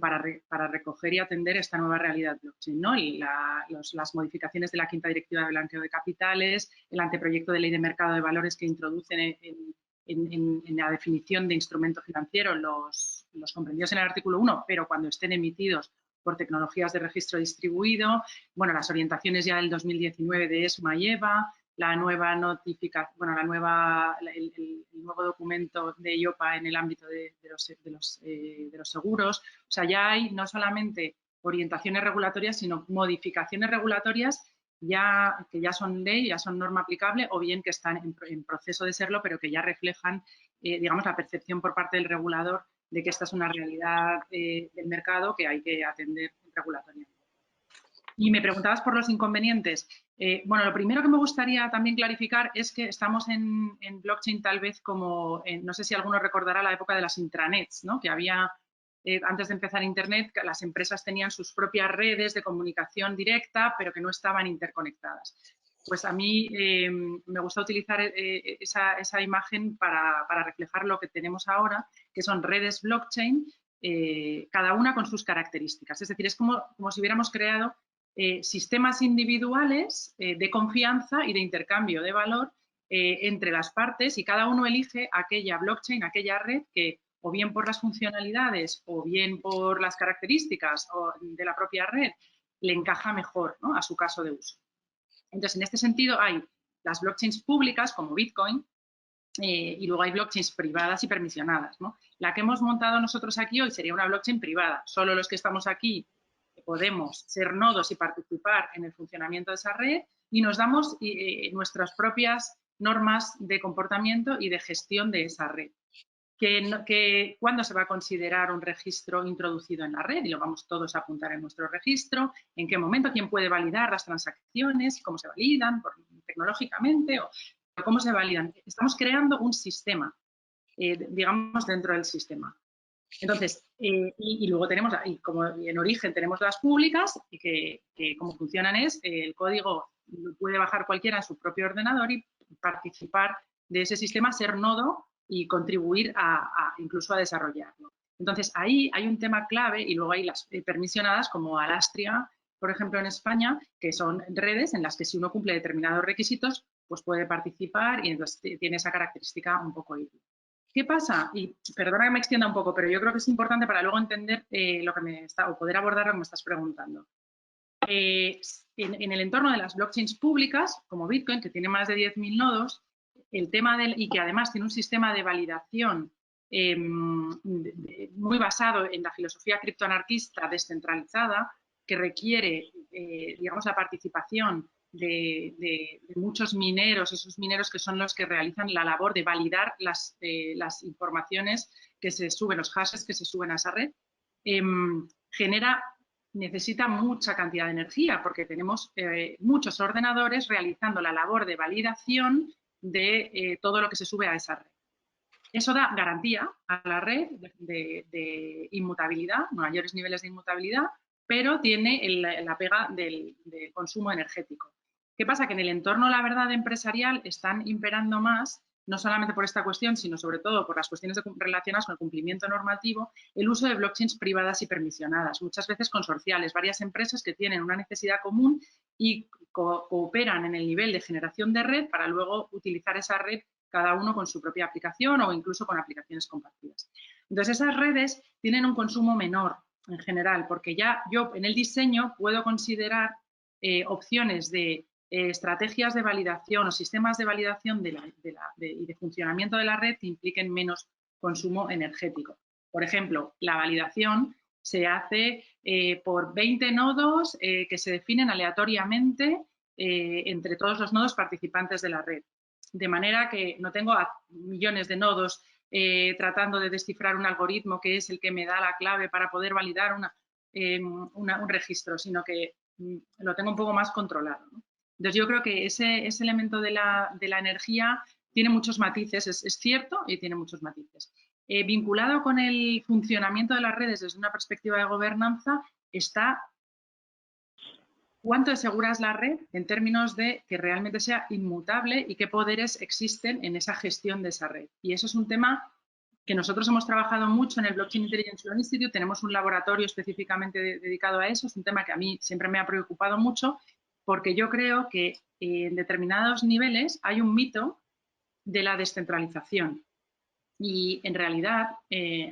para recoger y atender esta nueva realidad blockchain, ¿no? Y las modificaciones de la quinta directiva de blanqueo de capitales, el anteproyecto de ley de mercado de valores que introducen en la definición de instrumento financiero los comprendidos en el artículo 1, pero cuando estén emitidos por tecnologías de registro distribuido, bueno, las orientaciones ya del 2019 de ESMA y EBA, la nueva notificación, bueno, el nuevo documento de IOPA en el ámbito de los seguros. O sea, ya hay no solamente orientaciones regulatorias, sino modificaciones regulatorias que ya son ley, ya son norma aplicable, o bien que están en proceso de serlo, pero que ya reflejan, digamos, la percepción por parte del regulador de que esta es una realidad del mercado que hay que atender regulatoriamente. Y me preguntabas por los inconvenientes. Bueno, lo primero que me gustaría también clarificar es que estamos en blockchain tal vez como, no sé si alguno recordará la época de las intranets, ¿no? Que había, antes de empezar Internet, las empresas tenían sus propias redes de comunicación directa, pero que no estaban interconectadas. Pues a mí me gusta utilizar esa imagen para reflejar lo que tenemos ahora, que son redes blockchain, cada una con sus características. Es decir, es como si hubiéramos creado sistemas individuales de confianza y de intercambio de valor entre las partes, y cada uno elige aquella blockchain, aquella red que o bien por las funcionalidades o bien por las características de la propia red le encaja mejor, ¿no?, a su caso de uso. Entonces, en este sentido hay las blockchains públicas como Bitcoin y luego hay blockchains privadas y permisionadas, ¿no? La que hemos montado nosotros aquí hoy sería una blockchain privada. Solo los que estamos aquí podemos ser nodos y participar en el funcionamiento de esa red, y nos damos nuestras propias normas de comportamiento y de gestión de esa red. ¿Cuándo se va a considerar un registro introducido en la red? Y lo vamos todos a apuntar en nuestro registro. ¿En qué momento? ¿Quién puede validar las transacciones? ¿Cómo se validan? ¿Tecnológicamente? ¿O cómo se validan? Estamos creando un sistema, digamos, dentro del sistema. Entonces, y luego tenemos, y como en origen tenemos las públicas, y que como funcionan es, el código lo puede bajar cualquiera en su propio ordenador y participar de ese sistema, ser nodo y contribuir incluso a desarrollarlo. Entonces, ahí hay un tema clave, y luego hay las permisionadas como Alastria, por ejemplo, en España, que son redes en las que si uno cumple determinados requisitos, pues puede participar, y entonces tiene esa característica un poco híbrida. ¿Qué pasa? Y perdona que me extienda un poco, pero yo creo que es importante para luego entender lo que o poder abordar lo que me estás preguntando. En el entorno de las blockchains públicas, como Bitcoin, que tiene más de 10.000 nodos, el tema y que además tiene un sistema de validación muy basado en la filosofía criptoanarquista descentralizada, que requiere, digamos, la participación de muchos mineros, esos mineros que son los que realizan la labor de validar las informaciones que se suben, los hashes que se suben a esa red, necesita mucha cantidad de energía, porque tenemos muchos ordenadores realizando la labor de validación de todo lo que se sube a esa red. Eso da garantía a la red de inmutabilidad, mayores niveles de inmutabilidad, pero tiene la pega del consumo energético. ¿Qué pasa? Que en el entorno, la verdad, empresarial están imperando más, no solamente por esta cuestión, sino sobre todo por las cuestiones relacionadas con el cumplimiento normativo, el uso de blockchains privadas y permisionadas, muchas veces consorciales, varias empresas que tienen una necesidad común y cooperan en el nivel de generación de red para luego utilizar esa red cada uno con su propia aplicación o incluso con aplicaciones compartidas. Entonces, esas redes tienen un consumo menor en general, porque ya yo en el diseño puedo considerar opciones de estrategias de validación o sistemas de validación y de funcionamiento de la red que impliquen menos consumo energético. Por ejemplo, la validación se hace por 20 nodos que se definen aleatoriamente entre todos los nodos participantes de la red. De manera que no tengo a millones de nodos tratando de descifrar un algoritmo que es el que me da la clave para poder validar un registro, sino que lo tengo un poco más controlado, ¿no? Entonces, yo creo que ese elemento de la energía tiene muchos matices, es cierto, y tiene muchos matices. Vinculado con el funcionamiento de las redes desde una perspectiva de gobernanza está cuánto de segura es la red en términos de que realmente sea inmutable y qué poderes existen en esa gestión de esa red. Y eso es un tema que nosotros hemos trabajado mucho en el Blockchain Intelligence Law Institute, tenemos un laboratorio específicamente dedicado a eso, es un tema que a mí siempre me ha preocupado mucho, porque yo creo que en determinados niveles hay un mito de la descentralización. Y en realidad,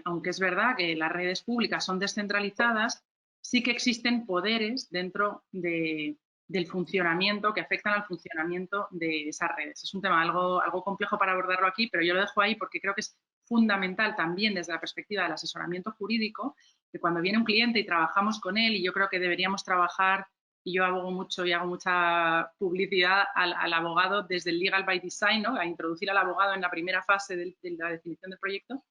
aunque es verdad que las redes públicas son descentralizadas, sí que existen poderes dentro del funcionamiento que afectan al funcionamiento de esas redes. Es un tema algo complejo para abordarlo aquí, pero yo lo dejo ahí porque creo que es fundamental también desde la perspectiva del asesoramiento jurídico, que cuando viene un cliente y trabajamos con él, y yo creo que deberíamos trabajar, y yo abogo mucho y hago mucha publicidad al abogado desde el Legal by Design, ¿no? A introducir al abogado en la primera fase de la definición del proyecto,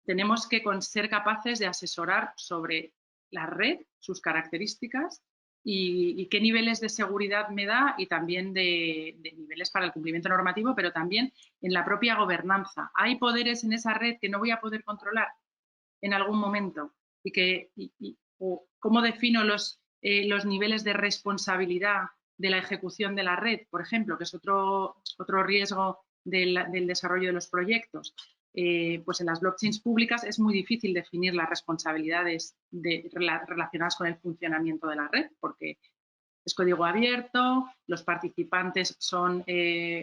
tenemos que ser capaces de asesorar sobre la red, sus características y qué niveles de seguridad me da y también de niveles para el cumplimiento normativo, pero también en la propia gobernanza. Hay poderes en esa red que no voy a poder controlar en algún momento o cómo defino los niveles de responsabilidad de la ejecución de la red, por ejemplo, que es otro riesgo del desarrollo de los proyectos. Pues en las blockchains públicas es muy difícil definir las responsabilidades relacionadas con el funcionamiento de la red, porque es código abierto, los participantes son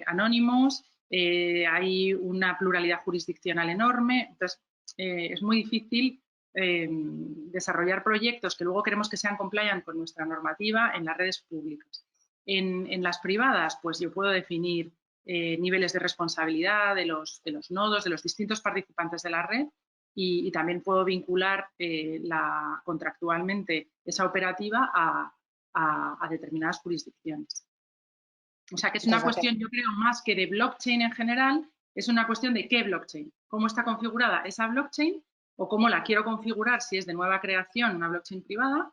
anónimos, hay una pluralidad jurisdiccional enorme, entonces es muy difícil desarrollar proyectos que luego queremos que sean compliant con nuestra normativa en las redes públicas. En las privadas, pues yo puedo definir niveles de responsabilidad de los nodos, de los distintos participantes de la red y también puedo vincular contractualmente esa operativa a determinadas jurisdicciones. O sea que es una cuestión, yo creo, más que de blockchain en general, es una cuestión de qué blockchain, cómo está configurada esa blockchain o cómo la quiero configurar si es de nueva creación, una blockchain privada,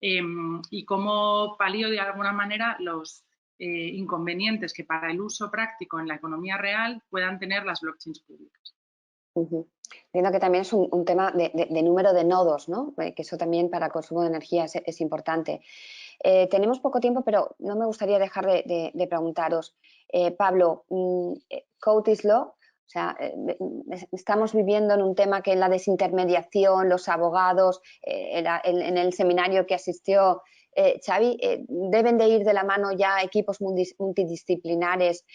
y cómo palío de alguna manera los inconvenientes que para el uso práctico en la economía real puedan tener las blockchains públicas. Entiendo que también es un tema de número de nodos, ¿no? Que eso también para consumo de energía es importante. Tenemos poco tiempo, pero no me gustaría dejar de preguntaros. Pablo, Code is Law, o sea, estamos viviendo en un tema que en la desintermediación, los abogados, en el seminario que asistió Xavi, deben de ir de la mano ya equipos multidisciplinares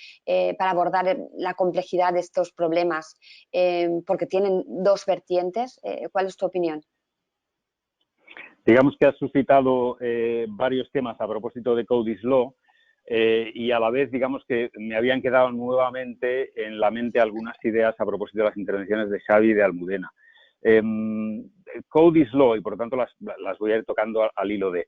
para abordar la complejidad de estos problemas, porque tienen dos vertientes. ¿Cuál es tu opinión? Digamos que has suscitado varios temas a propósito de Code is Law y a la vez, digamos que me habían quedado nuevamente en la mente algunas ideas a propósito de las intervenciones de Xavi y de Almudena. Code is Law, y por lo tanto las voy a ir tocando al hilo de...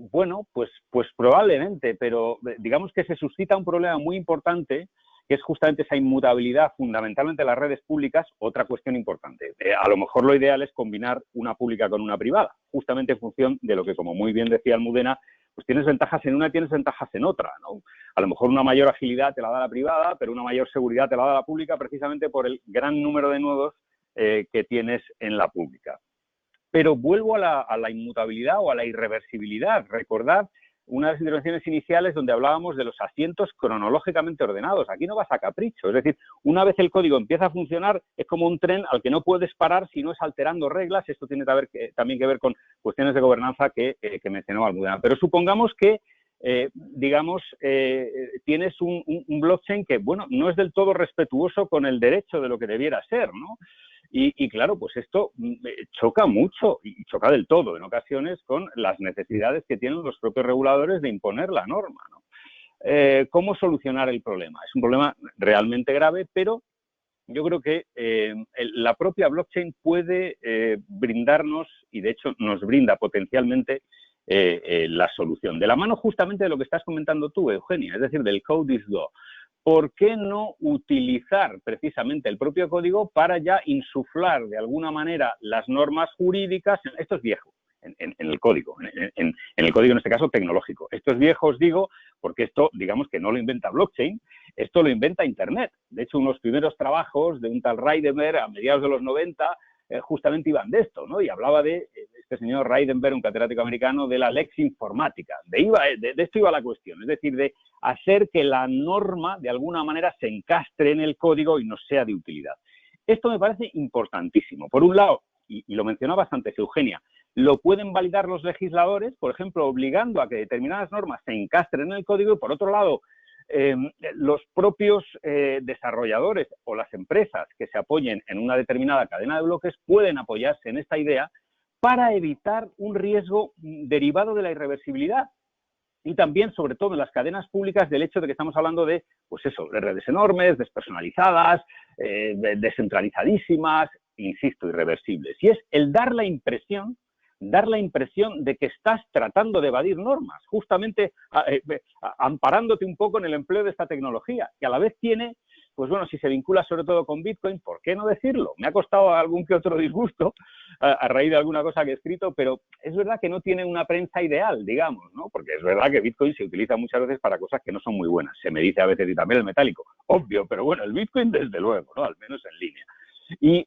bueno, pues probablemente, pero digamos que se suscita un problema muy importante que es justamente esa inmutabilidad fundamentalmente de las redes públicas, otra cuestión importante. A lo mejor lo ideal es combinar una pública con una privada, justamente en función de lo que, como muy bien decía Almudena, pues tienes ventajas en una y tienes ventajas en otra, ¿no? A lo mejor una mayor agilidad te la da la privada, pero una mayor seguridad te la da la pública precisamente por el gran número de nodos que tienes en la pública. Pero vuelvo a la inmutabilidad o a la irreversibilidad. Recordad una de las intervenciones iniciales donde hablábamos de los asientos cronológicamente ordenados. Aquí no vas a capricho. Es decir, una vez el código empieza a funcionar, es como un tren al que no puedes parar si no es alterando reglas. Esto tiene también que ver con cuestiones de gobernanza que mencionó Almudena. Pero supongamos que, tienes un blockchain que, bueno, no es del todo respetuoso con el derecho de lo que debiera ser, ¿no? Y claro, pues esto choca mucho y choca del todo en ocasiones con las necesidades que tienen los propios reguladores de imponer la norma, ¿no? ¿Cómo solucionar el problema? Es un problema realmente grave, pero yo creo que la propia blockchain puede brindarnos, y de hecho nos brinda potencialmente, la solución. De la mano justamente de lo que estás comentando tú, Eugenia, es decir, del code is law. ¿Por qué no utilizar precisamente el propio código para ya insuflar de alguna manera las normas jurídicas? Esto es viejo en el código, en el código en este caso tecnológico. Esto es viejo, os digo, porque esto, digamos que no lo inventa blockchain, esto lo inventa Internet. De hecho, unos primeros trabajos de un tal Reidenberg a mediados de los 90 justamente iban de esto, ¿no? Y hablaba de este señor Reidenberg, un catedrático americano, de la lex informática. De esto iba la cuestión, es decir, de hacer que la norma de alguna manera se encastre en el código y nos sea de utilidad. Esto me parece importantísimo. Por un lado, y lo mencionabas antes, Eugenia, lo pueden validar los legisladores, por ejemplo, obligando a que determinadas normas se encastren en el código, y por otro lado, los propios desarrolladores o las empresas que se apoyen en una determinada cadena de bloques pueden apoyarse en esta idea para evitar un riesgo derivado de la irreversibilidad. Y también, sobre todo en las cadenas públicas, del hecho de que estamos hablando de, pues eso, de redes enormes, despersonalizadas, descentralizadísimas, insisto, irreversibles. Y es el dar la impresión de que estás tratando de evadir normas, justamente amparándote un poco en el empleo de esta tecnología, que a la vez tiene, pues bueno, si se vincula sobre todo con Bitcoin, ¿por qué no decirlo? Me ha costado algún que otro disgusto a raíz de alguna cosa que he escrito, pero es verdad que no tiene una prensa ideal, digamos, ¿no? Porque es verdad que Bitcoin se utiliza muchas veces para cosas que no son muy buenas. Se me dice a veces, y también el metálico, obvio, pero bueno, el Bitcoin desde luego, ¿no? Al menos en línea. Y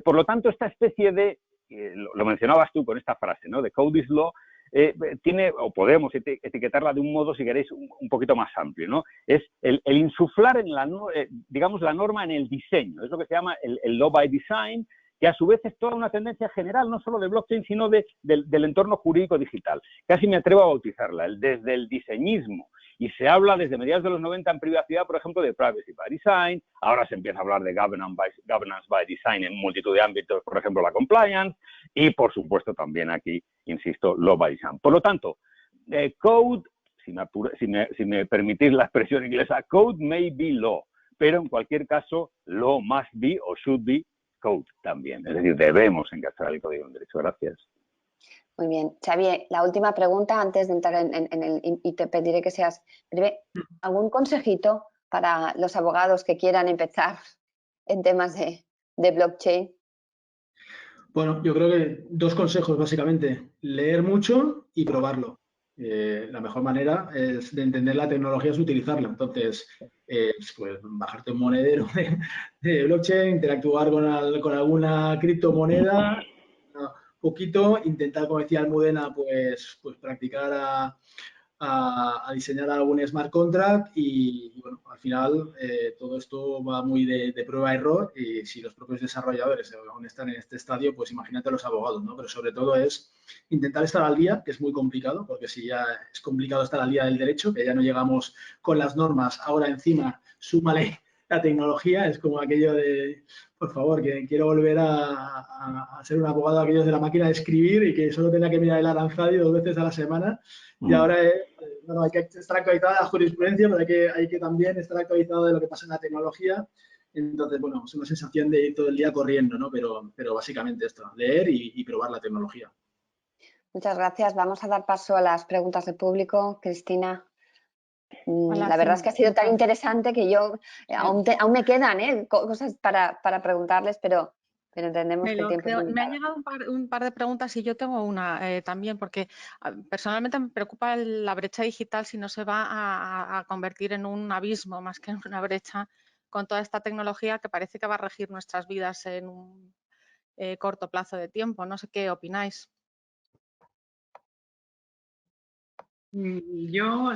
por lo tanto, esta especie de, lo mencionabas tú con esta frase, ¿no? De code is law, tiene, o podemos etiquetarla de un modo, si queréis, un poquito más amplio, ¿no? Es el insuflar en digamos, la norma en el diseño. Es lo que se llama el law by design, que a su vez es toda una tendencia general, no solo de blockchain, sino del entorno jurídico digital. Casi me atrevo a bautizarla, desde el diseñismo. Y se habla desde mediados de los 90 en privacidad, por ejemplo, de privacy by design. Ahora se empieza a hablar de governance by design en multitud de ámbitos, por ejemplo, la compliance. Y, por supuesto, también aquí, insisto, law by design. Por lo tanto, code, si me permitís la expresión inglesa, code may be law. Pero, en cualquier caso, law must be o should be code también. Es decir, debemos encastrar el código en derecho. Gracias. Muy bien. Xavier, la última pregunta antes de entrar en el... Y te pediré que seas breve. ¿Algún consejito para los abogados que quieran empezar en temas de blockchain? Bueno, yo creo que 2 consejos básicamente. Leer mucho y probarlo. La mejor manera de entender la tecnología es utilizarla. Entonces, pues bajarte un monedero de blockchain, interactuar con alguna criptomoneda, poquito, intentar, como decía Almudena, pues practicar a diseñar algún smart contract y bueno, al final todo esto va muy de prueba-error y si los propios desarrolladores aún están en este estadio, pues imagínate los abogados, ¿no? Pero sobre todo es intentar estar al día, que es muy complicado, porque si ya es complicado estar al día del derecho, que ya no llegamos con las normas, ahora encima súmale la tecnología, es como aquello de, por favor, que quiero volver a ser un abogado aquellos de la máquina de escribir y que solo tenía que mirar el Aranzadi 2 veces a la semana. Y ahora bueno, hay que estar actualizado de la jurisprudencia, pero hay que también estar actualizado de lo que pasa en la tecnología. Entonces, bueno, es una sensación de ir todo el día corriendo, ¿no? Pero básicamente esto, leer y probar la tecnología. Muchas gracias. Vamos a dar paso a las preguntas del público. Cristina. Hola, la verdad es que ha sido tan interesante que yo aún me quedan cosas para preguntarles, pero entendemos que el tiempo es limitado. Me han llegado un par de preguntas y yo tengo una también, porque personalmente me preocupa la brecha digital si no se va a convertir en un abismo más que en una brecha con toda esta tecnología que parece que va a regir nuestras vidas en un corto plazo de tiempo. No sé qué opináis. Yo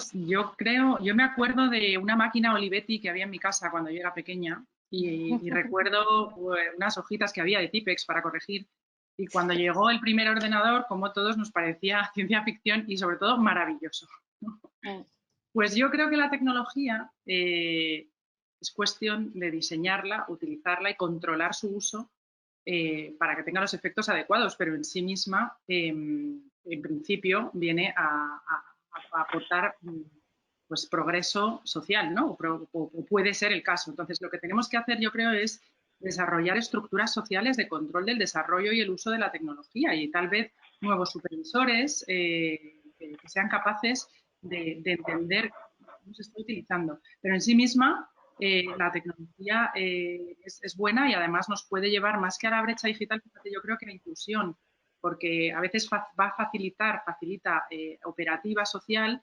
creo, yo me acuerdo de una máquina Olivetti que había en mi casa cuando yo era pequeña y recuerdo unas hojitas que había de Tipex para corregir y cuando llegó el primer ordenador, como a todos nos parecía ciencia ficción y sobre todo maravilloso. Pues yo creo que la tecnología es cuestión de diseñarla, utilizarla y controlar su uso para que tenga los efectos adecuados, pero en sí misma, en principio, viene a aportar pues progreso social, ¿no? O puede ser el caso. Entonces, lo que tenemos que hacer, yo creo, es desarrollar estructuras sociales de control del desarrollo y el uso de la tecnología y tal vez nuevos supervisores que sean capaces de entender cómo se está utilizando. Pero en sí misma la tecnología es buena y además nos puede llevar más que a la brecha digital, fíjate, yo creo que a la inclusión, porque a veces va a facilita operativa social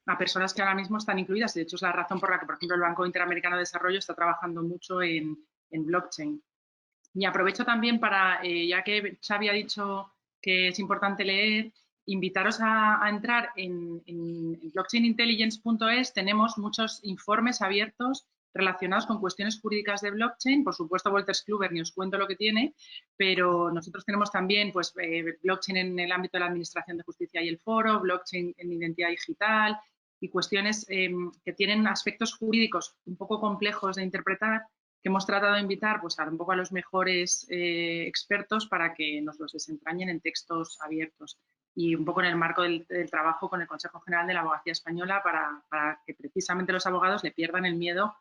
a personas que ahora mismo están incluidas. De hecho, es la razón por la que, por ejemplo, el Banco Interamericano de Desarrollo está trabajando mucho en blockchain. Y aprovecho también para, ya que Xavi ha dicho que es importante leer, invitaros a entrar en blockchainintelligence.es. Tenemos muchos informes abiertos relacionados con cuestiones jurídicas de blockchain. Por supuesto, Wolters Kluwer, ni os cuento lo que tiene, pero nosotros tenemos también pues, blockchain en el ámbito de la administración de justicia y el foro, blockchain en identidad digital y cuestiones que tienen aspectos jurídicos un poco complejos de interpretar, que hemos tratado de invitar pues, un poco a los mejores expertos para que nos los desentrañen en textos abiertos y un poco en el marco del trabajo con el Consejo General de la Abogacía Española para que precisamente los abogados le pierdan el miedo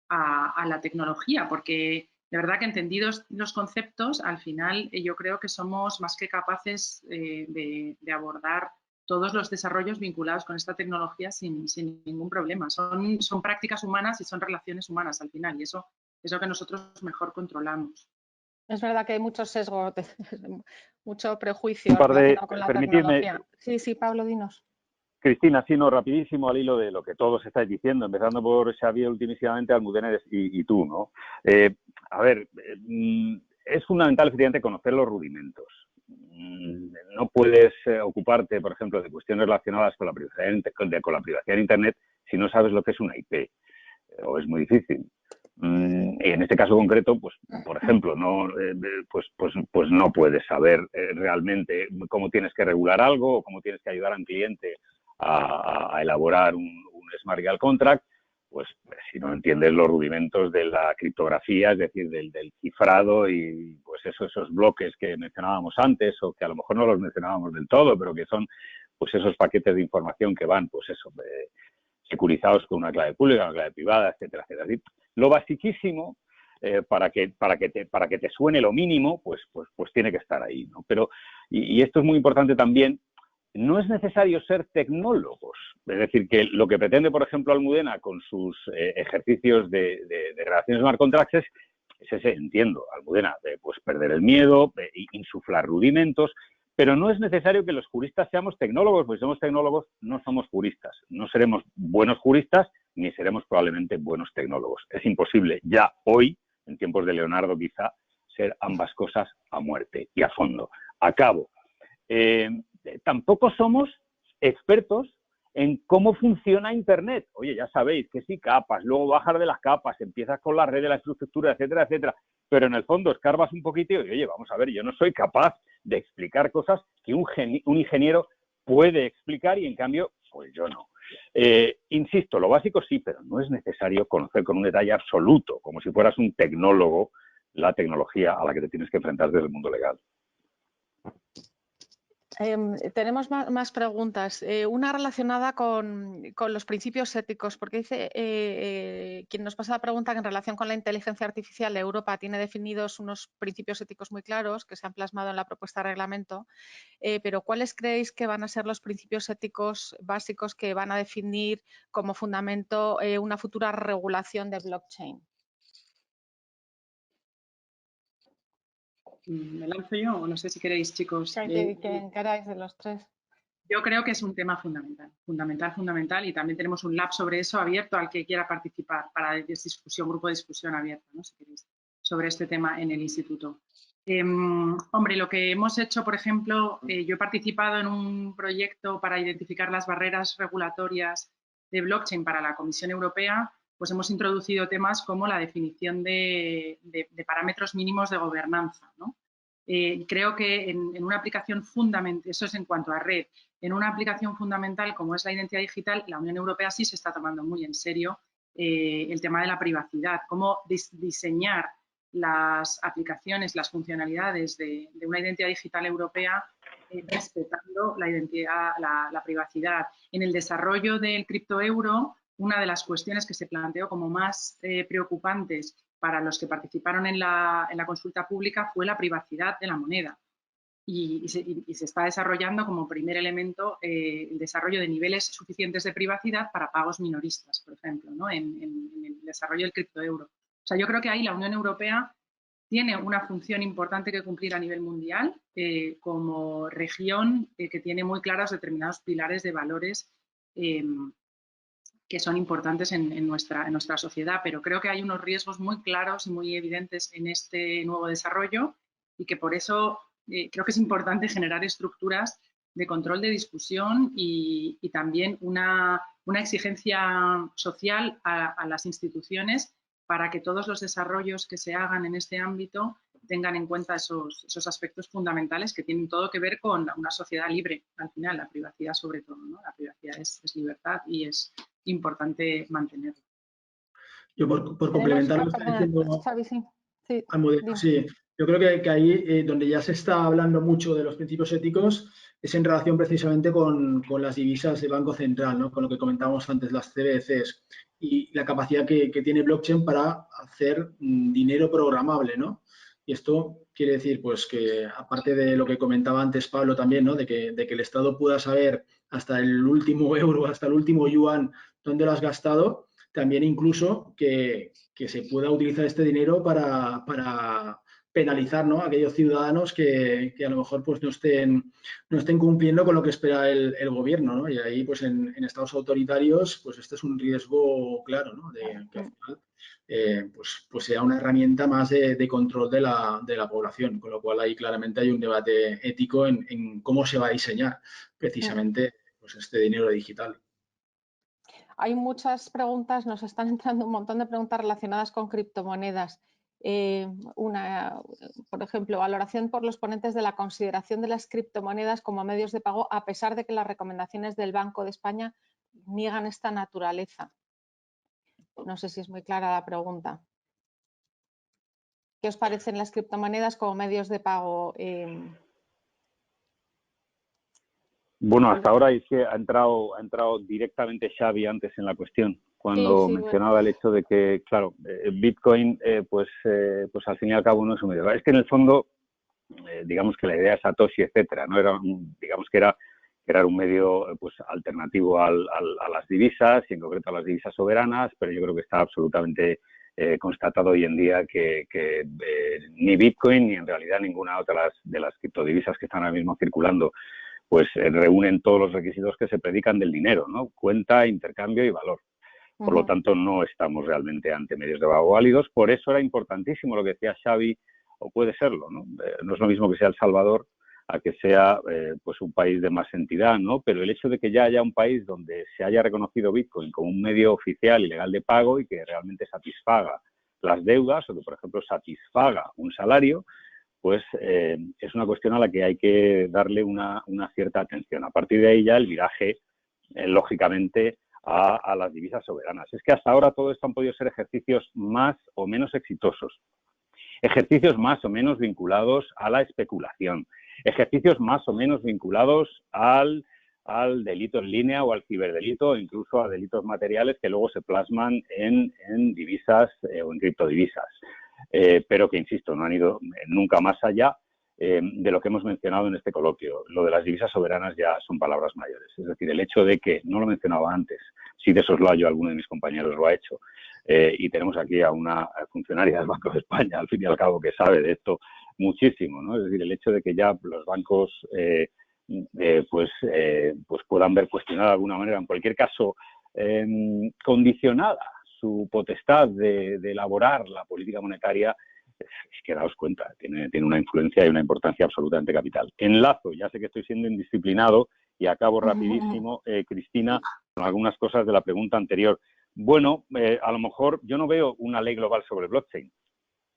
a la tecnología, porque de verdad que entendidos los conceptos, al final yo creo que somos más que capaces de abordar todos los desarrollos vinculados con esta tecnología sin ningún problema. Son prácticas humanas y son relaciones humanas al final, y eso es lo que nosotros mejor controlamos. Es verdad que hay mucho sesgo, mucho prejuicio Un par de, relacionado con la tecnología. Sí, Pablo, dinos. Cristina, sí, no, rapidísimo al hilo de lo que todos estáis diciendo, empezando por Xavier, ultimísimamente Almudena y tú, ¿no? A ver, es fundamental, efectivamente, conocer los rudimentos. No puedes ocuparte, por ejemplo, de cuestiones relacionadas con la privacidad en Internet si no sabes lo que es una IP, o es muy difícil. Y en este caso concreto, pues, por ejemplo, no, pues no puedes saber realmente cómo tienes que regular algo o cómo tienes que ayudar a un cliente a elaborar un Smart Legal Contract, pues si no entiendes los rudimentos de la criptografía, es decir, del cifrado y pues esos bloques que mencionábamos antes o que a lo mejor no los mencionábamos del todo, pero que son pues esos paquetes de información que van, pues eso, securizados con una clave pública, una clave privada, etcétera, etcétera. Lo basiquísimo, para que te suene lo mínimo, pues tiene que estar ahí, ¿no? Pero, y esto es muy importante también, no es necesario ser tecnólogos. Es decir, que lo que pretende, por ejemplo, Almudena con sus ejercicios de relaciones smart contracts es ese, entiendo, Almudena, pues perder el miedo, insuflar rudimentos, pero no es necesario que los juristas seamos tecnólogos, porque si somos tecnólogos no somos juristas. No seremos buenos juristas ni seremos probablemente buenos tecnólogos. Es imposible ya hoy, en tiempos de Leonardo quizá, ser ambas cosas a muerte y a fondo. Acabo. Tampoco somos expertos en cómo funciona Internet. Oye, ya sabéis que sí, capas, luego bajar de las capas, empiezas con la red de la infraestructura, etcétera, etcétera. Pero en el fondo escarbas un poquito y, oye, vamos a ver, yo no soy capaz de explicar cosas que un ingeniero puede explicar y, en cambio, pues yo no. Insisto, lo básico sí, pero no es necesario conocer con un detalle absoluto, como si fueras un tecnólogo, la tecnología a la que te tienes que enfrentar desde el mundo legal. Tenemos más preguntas. Una relacionada con los principios éticos, porque dice quien nos pasa la pregunta que en relación con la inteligencia artificial, Europa tiene definidos unos principios éticos muy claros que se han plasmado en la propuesta de reglamento, pero ¿cuáles creéis que van a ser los principios éticos básicos que van a definir como fundamento una futura regulación de blockchain? ¿Me lanzo yo o no sé si queréis, chicos? ¿Qué encaráis de los tres? Yo creo que es un tema fundamental, y también tenemos un lab sobre eso abierto al que quiera participar para discusión, grupo de discusión abierto, ¿no? Si queréis, sobre este tema en el instituto. Hombre, lo que hemos hecho, por ejemplo, yo he participado en un proyecto para identificar las barreras regulatorias de blockchain para la Comisión Europea, pues hemos introducido temas como la definición de parámetros mínimos de gobernanza, ¿no? Creo que en una aplicación fundamental, eso es en cuanto a red, en una aplicación fundamental como es la identidad digital, la Unión Europea sí se está tomando muy en serio el tema de la privacidad, cómo diseñar las aplicaciones, las funcionalidades de una identidad digital europea respetando la identidad, la privacidad. En el desarrollo del criptoeuro, una de las cuestiones que se planteó como más preocupantes para los que participaron en la consulta pública fue la privacidad de la moneda. Y se está desarrollando como primer elemento el desarrollo de niveles suficientes de privacidad para pagos minoristas, por ejemplo, ¿no? en el desarrollo del criptoeuro. O sea, yo creo que ahí la Unión Europea tiene una función importante que cumplir a nivel mundial como región que tiene muy claros determinados pilares de valores que son importantes en nuestra sociedad, pero creo que hay unos riesgos muy claros y muy evidentes en este nuevo desarrollo y que por eso creo que es importante generar estructuras de control de discusión y también una exigencia social a las instituciones para que todos los desarrollos que se hagan en este ámbito tengan en cuenta esos aspectos fundamentales que tienen todo que ver con una sociedad libre, al final, la privacidad sobre todo, ¿no? La privacidad es libertad y es importante mantenerla. Yo por complementar lo que está diciendo Xavi, sí. Sí, Almudena, sí. Yo creo que ahí donde ya se está hablando mucho de los principios éticos es en relación precisamente con las divisas de Banco Central, ¿no? Con lo que comentábamos antes, las CBDCs y la capacidad que tiene blockchain para hacer dinero programable, ¿no? Y esto quiere decir, pues, que aparte de lo que comentaba antes Pablo también, ¿no? De que el Estado pueda saber hasta el último euro, hasta el último yuan, dónde lo has gastado, también incluso que se pueda utilizar este dinero para penalizar, ¿no? A aquellos ciudadanos que a lo mejor pues no estén cumpliendo con lo que espera el gobierno, ¿no? Y ahí pues en estados autoritarios pues este es un riesgo claro, ¿no? De que al final pues sea una herramienta más de control de la población, con lo cual ahí claramente hay un debate ético en cómo se va a diseñar precisamente pues este dinero digital. Hay muchas preguntas, nos están entrando un montón de preguntas relacionadas con criptomonedas. Por ejemplo, valoración por los ponentes de la consideración de las criptomonedas como medios de pago, a pesar de que las recomendaciones del Banco de España niegan esta naturaleza. No sé si es muy clara la pregunta. ¿Qué os parecen las criptomonedas como medios de pago? Bueno, hasta ahora es que ha entrado directamente Xavi antes en la cuestión, cuando mencionaba el hecho de que, claro, Bitcoin, pues al fin y al cabo no es un medio. Es que en el fondo, digamos que la idea de Satoshi, etcétera, no era, digamos que era un medio pues alternativo a las divisas y en concreto a las divisas soberanas, pero yo creo que está absolutamente constatado hoy en día que ni Bitcoin ni en realidad ninguna otra de las criptodivisas que están ahora mismo circulando pues reúnen todos los requisitos que se predican del dinero, ¿no? Cuenta, intercambio y valor. Por lo tanto, no estamos realmente ante medios de pago válidos. Por eso era importantísimo lo que decía Xavi, o puede serlo, ¿no? No es lo mismo que sea El Salvador a que sea pues un país de más entidad, ¿no? Pero el hecho de que ya haya un país donde se haya reconocido Bitcoin como un medio oficial y legal de pago y que realmente satisfaga las deudas o que, por ejemplo, satisfaga un salario, pues es una cuestión a la que hay que darle una cierta atención. A partir de ahí ya el viraje, lógicamente, a las divisas soberanas. Es que hasta ahora todo esto han podido ser ejercicios más o menos exitosos, ejercicios más o menos vinculados a la especulación, ejercicios más o menos vinculados al delito en línea o al ciberdelito, o incluso a delitos materiales que luego se plasman en divisas o en criptodivisas. Pero que, insisto, no han ido nunca más allá de lo que hemos mencionado en este coloquio. Lo de las divisas soberanas ya son palabras mayores. Es decir, el hecho de que, no lo mencionaba antes, sí de soslayo alguno de mis compañeros lo ha hecho, y tenemos aquí a una funcionaria del Banco de España, al fin y al cabo, que sabe de esto muchísimo, ¿no? Es decir, el hecho de que ya los bancos pues puedan ver cuestionada de alguna manera, en cualquier caso, condicionada su potestad de elaborar la política monetaria, es que daos cuenta, tiene una influencia y una importancia absolutamente capital. Enlazo, ya sé que estoy siendo indisciplinado y acabo rapidísimo, Cristina, con algunas cosas de la pregunta anterior. Bueno, a lo mejor yo no veo una ley global sobre blockchain,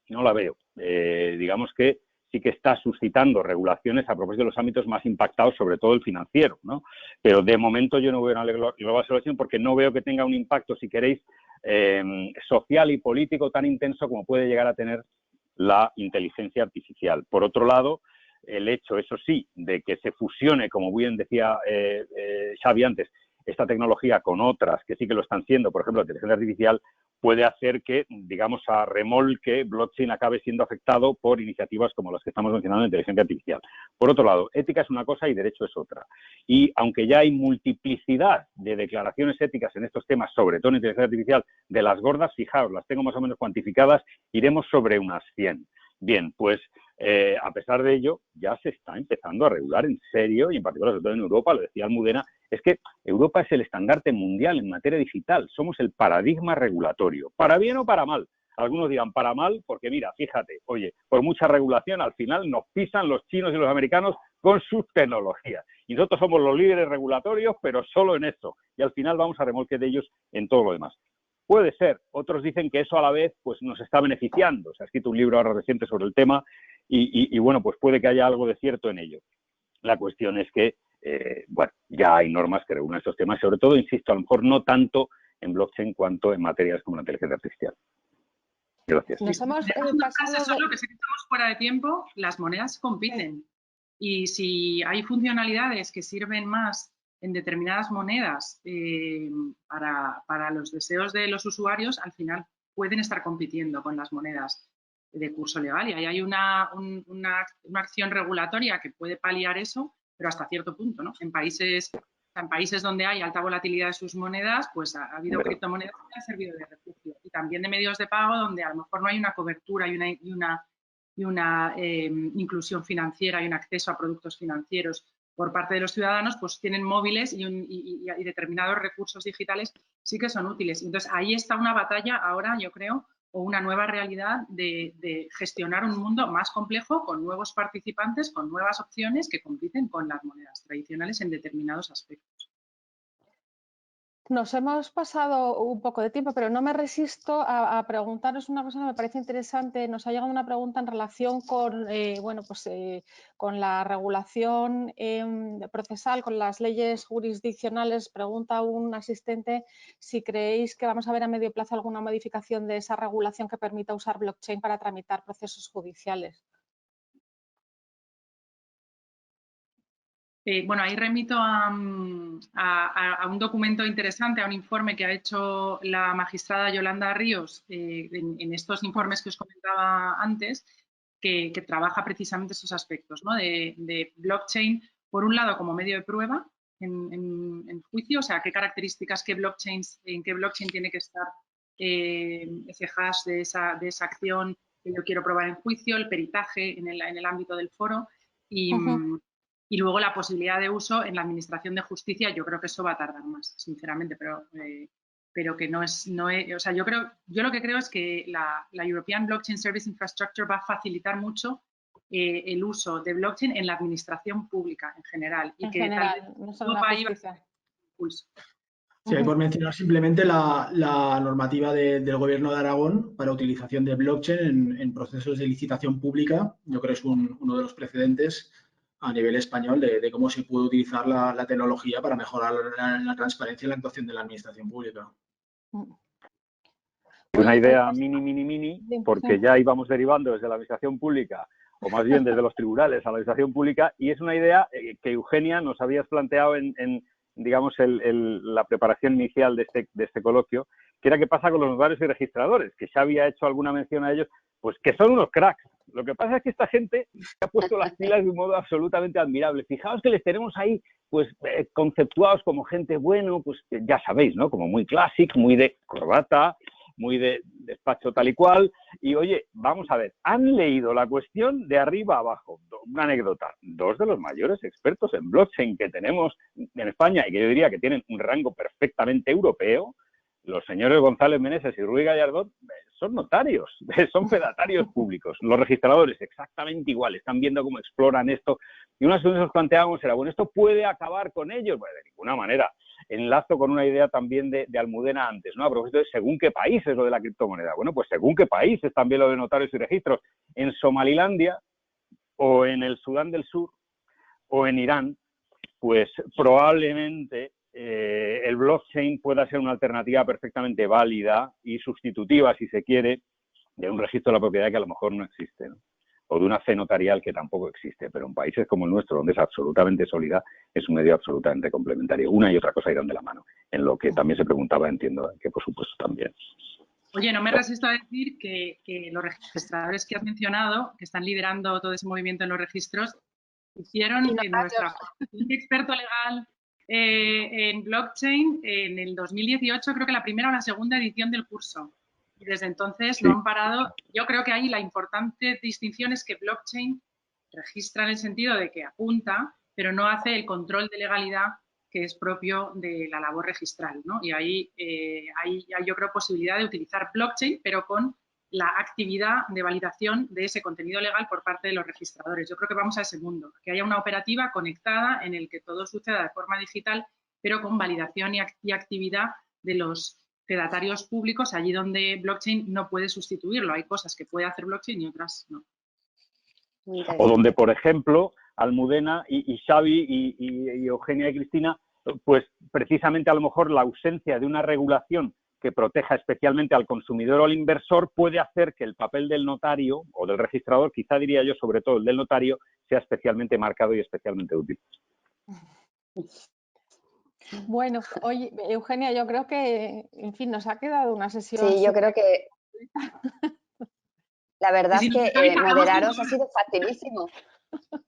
no la veo. Digamos que sí que está suscitando regulaciones a propósito de los ámbitos más impactados, sobre todo el financiero, ¿no? Pero de momento yo no veo una ley global sobre blockchain porque no veo que tenga un impacto, si queréis, social y político tan intenso como puede llegar a tener la inteligencia artificial. Por otro lado, el hecho, eso sí, de que se fusione, como bien decía Xavi antes, esta tecnología con otras que sí que lo están siendo, por ejemplo, la inteligencia artificial, puede hacer que, digamos, a remolque, blockchain acabe siendo afectado por iniciativas como las que estamos mencionando en inteligencia artificial. Por otro lado, ética es una cosa y derecho es otra. Y aunque ya hay multiplicidad de declaraciones éticas en estos temas, sobre todo en inteligencia artificial, de las gordas, fijaos, las tengo más o menos cuantificadas, iremos sobre unas 100. Bien, pues a pesar de ello, ya se está empezando a regular en serio, y en particular, sobre todo en Europa, lo decía Almudena, es que Europa es el estandarte mundial en materia digital, somos el paradigma regulatorio, para bien o para mal. Algunos dirán para mal, porque mira, fíjate, oye, por mucha regulación, al final nos pisan los chinos y los americanos con sus tecnologías. Y nosotros somos los líderes regulatorios, pero solo en eso. Y al final vamos a remolque de ellos en todo lo demás. Puede ser. Otros dicen que eso a la vez pues nos está beneficiando. Se ha escrito un libro ahora reciente sobre el tema y bueno, pues puede que haya algo de cierto en ello. La cuestión es que, bueno, ya hay normas que regulan estos temas, sobre todo, insisto, a lo mejor no tanto en blockchain cuanto en materias como la inteligencia artificial. Gracias. Nos hemos pasado solo que sé que estamos fuera de tiempo, las monedas compiten. Y si hay funcionalidades que sirven más en determinadas monedas para los deseos de los usuarios, al final pueden estar compitiendo con las monedas de curso legal. Y ahí hay una acción regulatoria que puede paliar eso, pero hasta cierto punto, ¿no? En países donde hay alta volatilidad de sus monedas, pues ha habido criptomonedas que han servido de refugio. Y también de medios de pago donde a lo mejor no hay una cobertura y una inclusión financiera y un acceso a productos financieros por parte de los ciudadanos, pues tienen móviles y determinados recursos digitales sí que son útiles. Entonces, ahí está una batalla ahora, yo creo, o una nueva realidad de gestionar un mundo más complejo con nuevos participantes, con nuevas opciones que compiten con las monedas tradicionales en determinados aspectos. Nos hemos pasado un poco de tiempo, pero no me resisto a preguntaros una cosa que me parece interesante. Nos ha llegado una pregunta en relación con, con la regulación procesal, con las leyes jurisdiccionales. Pregunta un asistente si creéis que vamos a ver a medio plazo alguna modificación de esa regulación que permita usar blockchain para tramitar procesos judiciales. Bueno, ahí remito a un documento interesante, a un informe que ha hecho la magistrada Yolanda Ríos en estos informes que os comentaba antes, que trabaja precisamente esos aspectos, ¿no? de blockchain, por un lado, como medio de prueba en juicio, o sea, qué características, en qué blockchain tiene que estar ese hash de esa acción que yo quiero probar en juicio, el peritaje en el ámbito del foro y luego la posibilidad de uso en la administración de justicia. Yo creo que eso va a tardar más, sinceramente, pero que no es, o sea, yo lo que creo es que la European Blockchain Service Infrastructure va a facilitar mucho el uso de blockchain en la administración pública en general. Y que tal vez no solo la justicia. Sí, hay por mencionar simplemente la normativa del Gobierno de Aragón para utilización de blockchain en procesos de licitación pública. Yo creo que es uno de los precedentes a nivel español de cómo se puede utilizar la tecnología para mejorar la transparencia y la actuación de la administración pública. Una idea mini, porque ya íbamos derivando desde la administración pública, o más bien desde los tribunales a la administración pública, y es una idea que Eugenia nos habías planteado en digamos, la preparación inicial de este coloquio, que era qué pasa con los notarios y registradores, que ya había hecho alguna mención a ellos, pues que son unos cracks. Lo que pasa es que esta gente se ha puesto las pilas de un modo absolutamente admirable. Fijaos que les tenemos ahí, pues, conceptuados como gente, bueno, pues ya sabéis, ¿no? Como muy clásico, muy de corbata, muy de despacho tal y cual. Y oye, vamos a ver, han leído la cuestión de arriba a abajo. Una anécdota, dos de los mayores expertos en blockchain que tenemos en España y que yo diría que tienen un rango perfectamente europeo, los señores González Meneses y Ruy Gallardón, son notarios, son fedatarios públicos. Los registradores exactamente igual, están viendo cómo exploran esto. Y una de las cosas que nos planteábamos era, bueno, ¿esto puede acabar con ellos? Bueno, de ninguna manera. Enlazo con una idea también de Almudena antes, ¿no? A propósito de según qué país es lo de la criptomoneda. Bueno, pues según qué país es también lo de notarios y registros. En Somalilandia o en el Sudán del Sur o en Irán, pues probablemente el blockchain pueda ser una alternativa perfectamente válida y sustitutiva, si se quiere, de un registro de la propiedad que a lo mejor no existe, ¿no? O de una fe notarial que tampoco existe, pero en países como el nuestro, donde es absolutamente sólida, es un medio absolutamente complementario. Una y otra cosa irán de la mano, en lo que también se preguntaba, entiendo que por supuesto también. Oye, no me resisto a decir que los registradores que has mencionado, que están liderando todo ese movimiento en los registros, hicieron en nuestra formación de experto legal en blockchain en el 2018, creo que la primera o la segunda edición del curso. Y desde entonces no han parado. Yo creo que ahí la importante distinción es que blockchain registra en el sentido de que apunta, pero no hace el control de legalidad que es propio de la labor registral, ¿no? Y ahí hay, yo creo, posibilidad de utilizar blockchain, pero con la actividad de validación de ese contenido legal por parte de los registradores. Yo creo que vamos a ese mundo, que haya una operativa conectada en el que todo suceda de forma digital, pero con validación y actividad de los fedatarios públicos, allí donde blockchain no puede sustituirlo. Hay cosas que puede hacer blockchain y otras no. O donde, por ejemplo, Almudena y Xavi y Eugenia y Cristina, pues precisamente a lo mejor la ausencia de una regulación que proteja especialmente al consumidor o al inversor puede hacer que el papel del notario o del registrador, quizá diría yo sobre todo el del notario, sea especialmente marcado y especialmente útil. Bueno, oye, Eugenia, yo creo que, en fin, nos ha quedado una sesión. Sí, yo creo que la verdad es que moderaros ha sido facilísimo.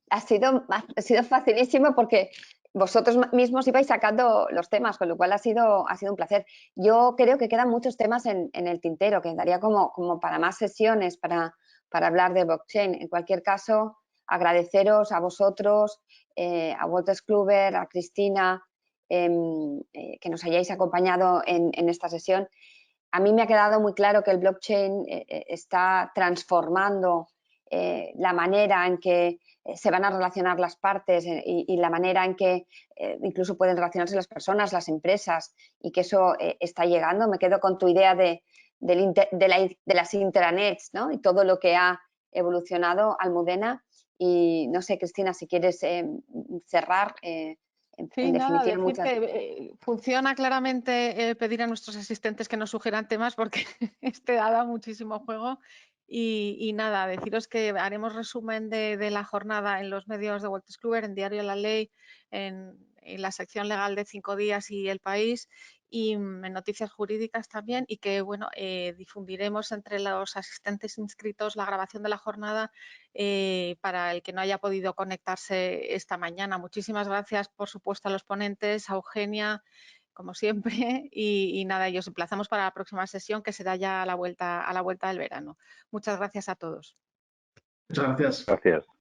Ha sido facilísimo porque vosotros mismos ibais sacando los temas, con lo cual ha sido un placer. Yo creo que quedan muchos temas en el tintero, que daría como para más sesiones para hablar de blockchain. En cualquier caso, agradeceros a vosotros, a Wolters Kluwer, a Cristina, que nos hayáis acompañado en esta sesión. A mí me ha quedado muy claro que el blockchain está transformando la manera en que se van a relacionar las partes y la manera en que incluso pueden relacionarse las personas, las empresas, y que eso está llegando. Me quedo con tu idea de las intranets, ¿no? Y todo lo que ha evolucionado, Almudena. Y no sé, Cristina, si quieres cerrar. Sí, nada, decir que funciona claramente pedir a nuestros asistentes que nos sugieran temas porque este da muchísimo juego. Y nada, deciros que haremos resumen de la jornada en los medios de Wolters Kluwer, en Diario La Ley, en la sección legal de 5 días y El País, y en Noticias Jurídicas también, y que bueno, difundiremos entre los asistentes inscritos la grabación de la jornada para el que no haya podido conectarse esta mañana. Muchísimas gracias, por supuesto, a los ponentes, a Eugenia, como siempre, y nada, y os emplazamos para la próxima sesión, que será ya a la vuelta del verano. Muchas gracias a todos. Muchas gracias. Gracias.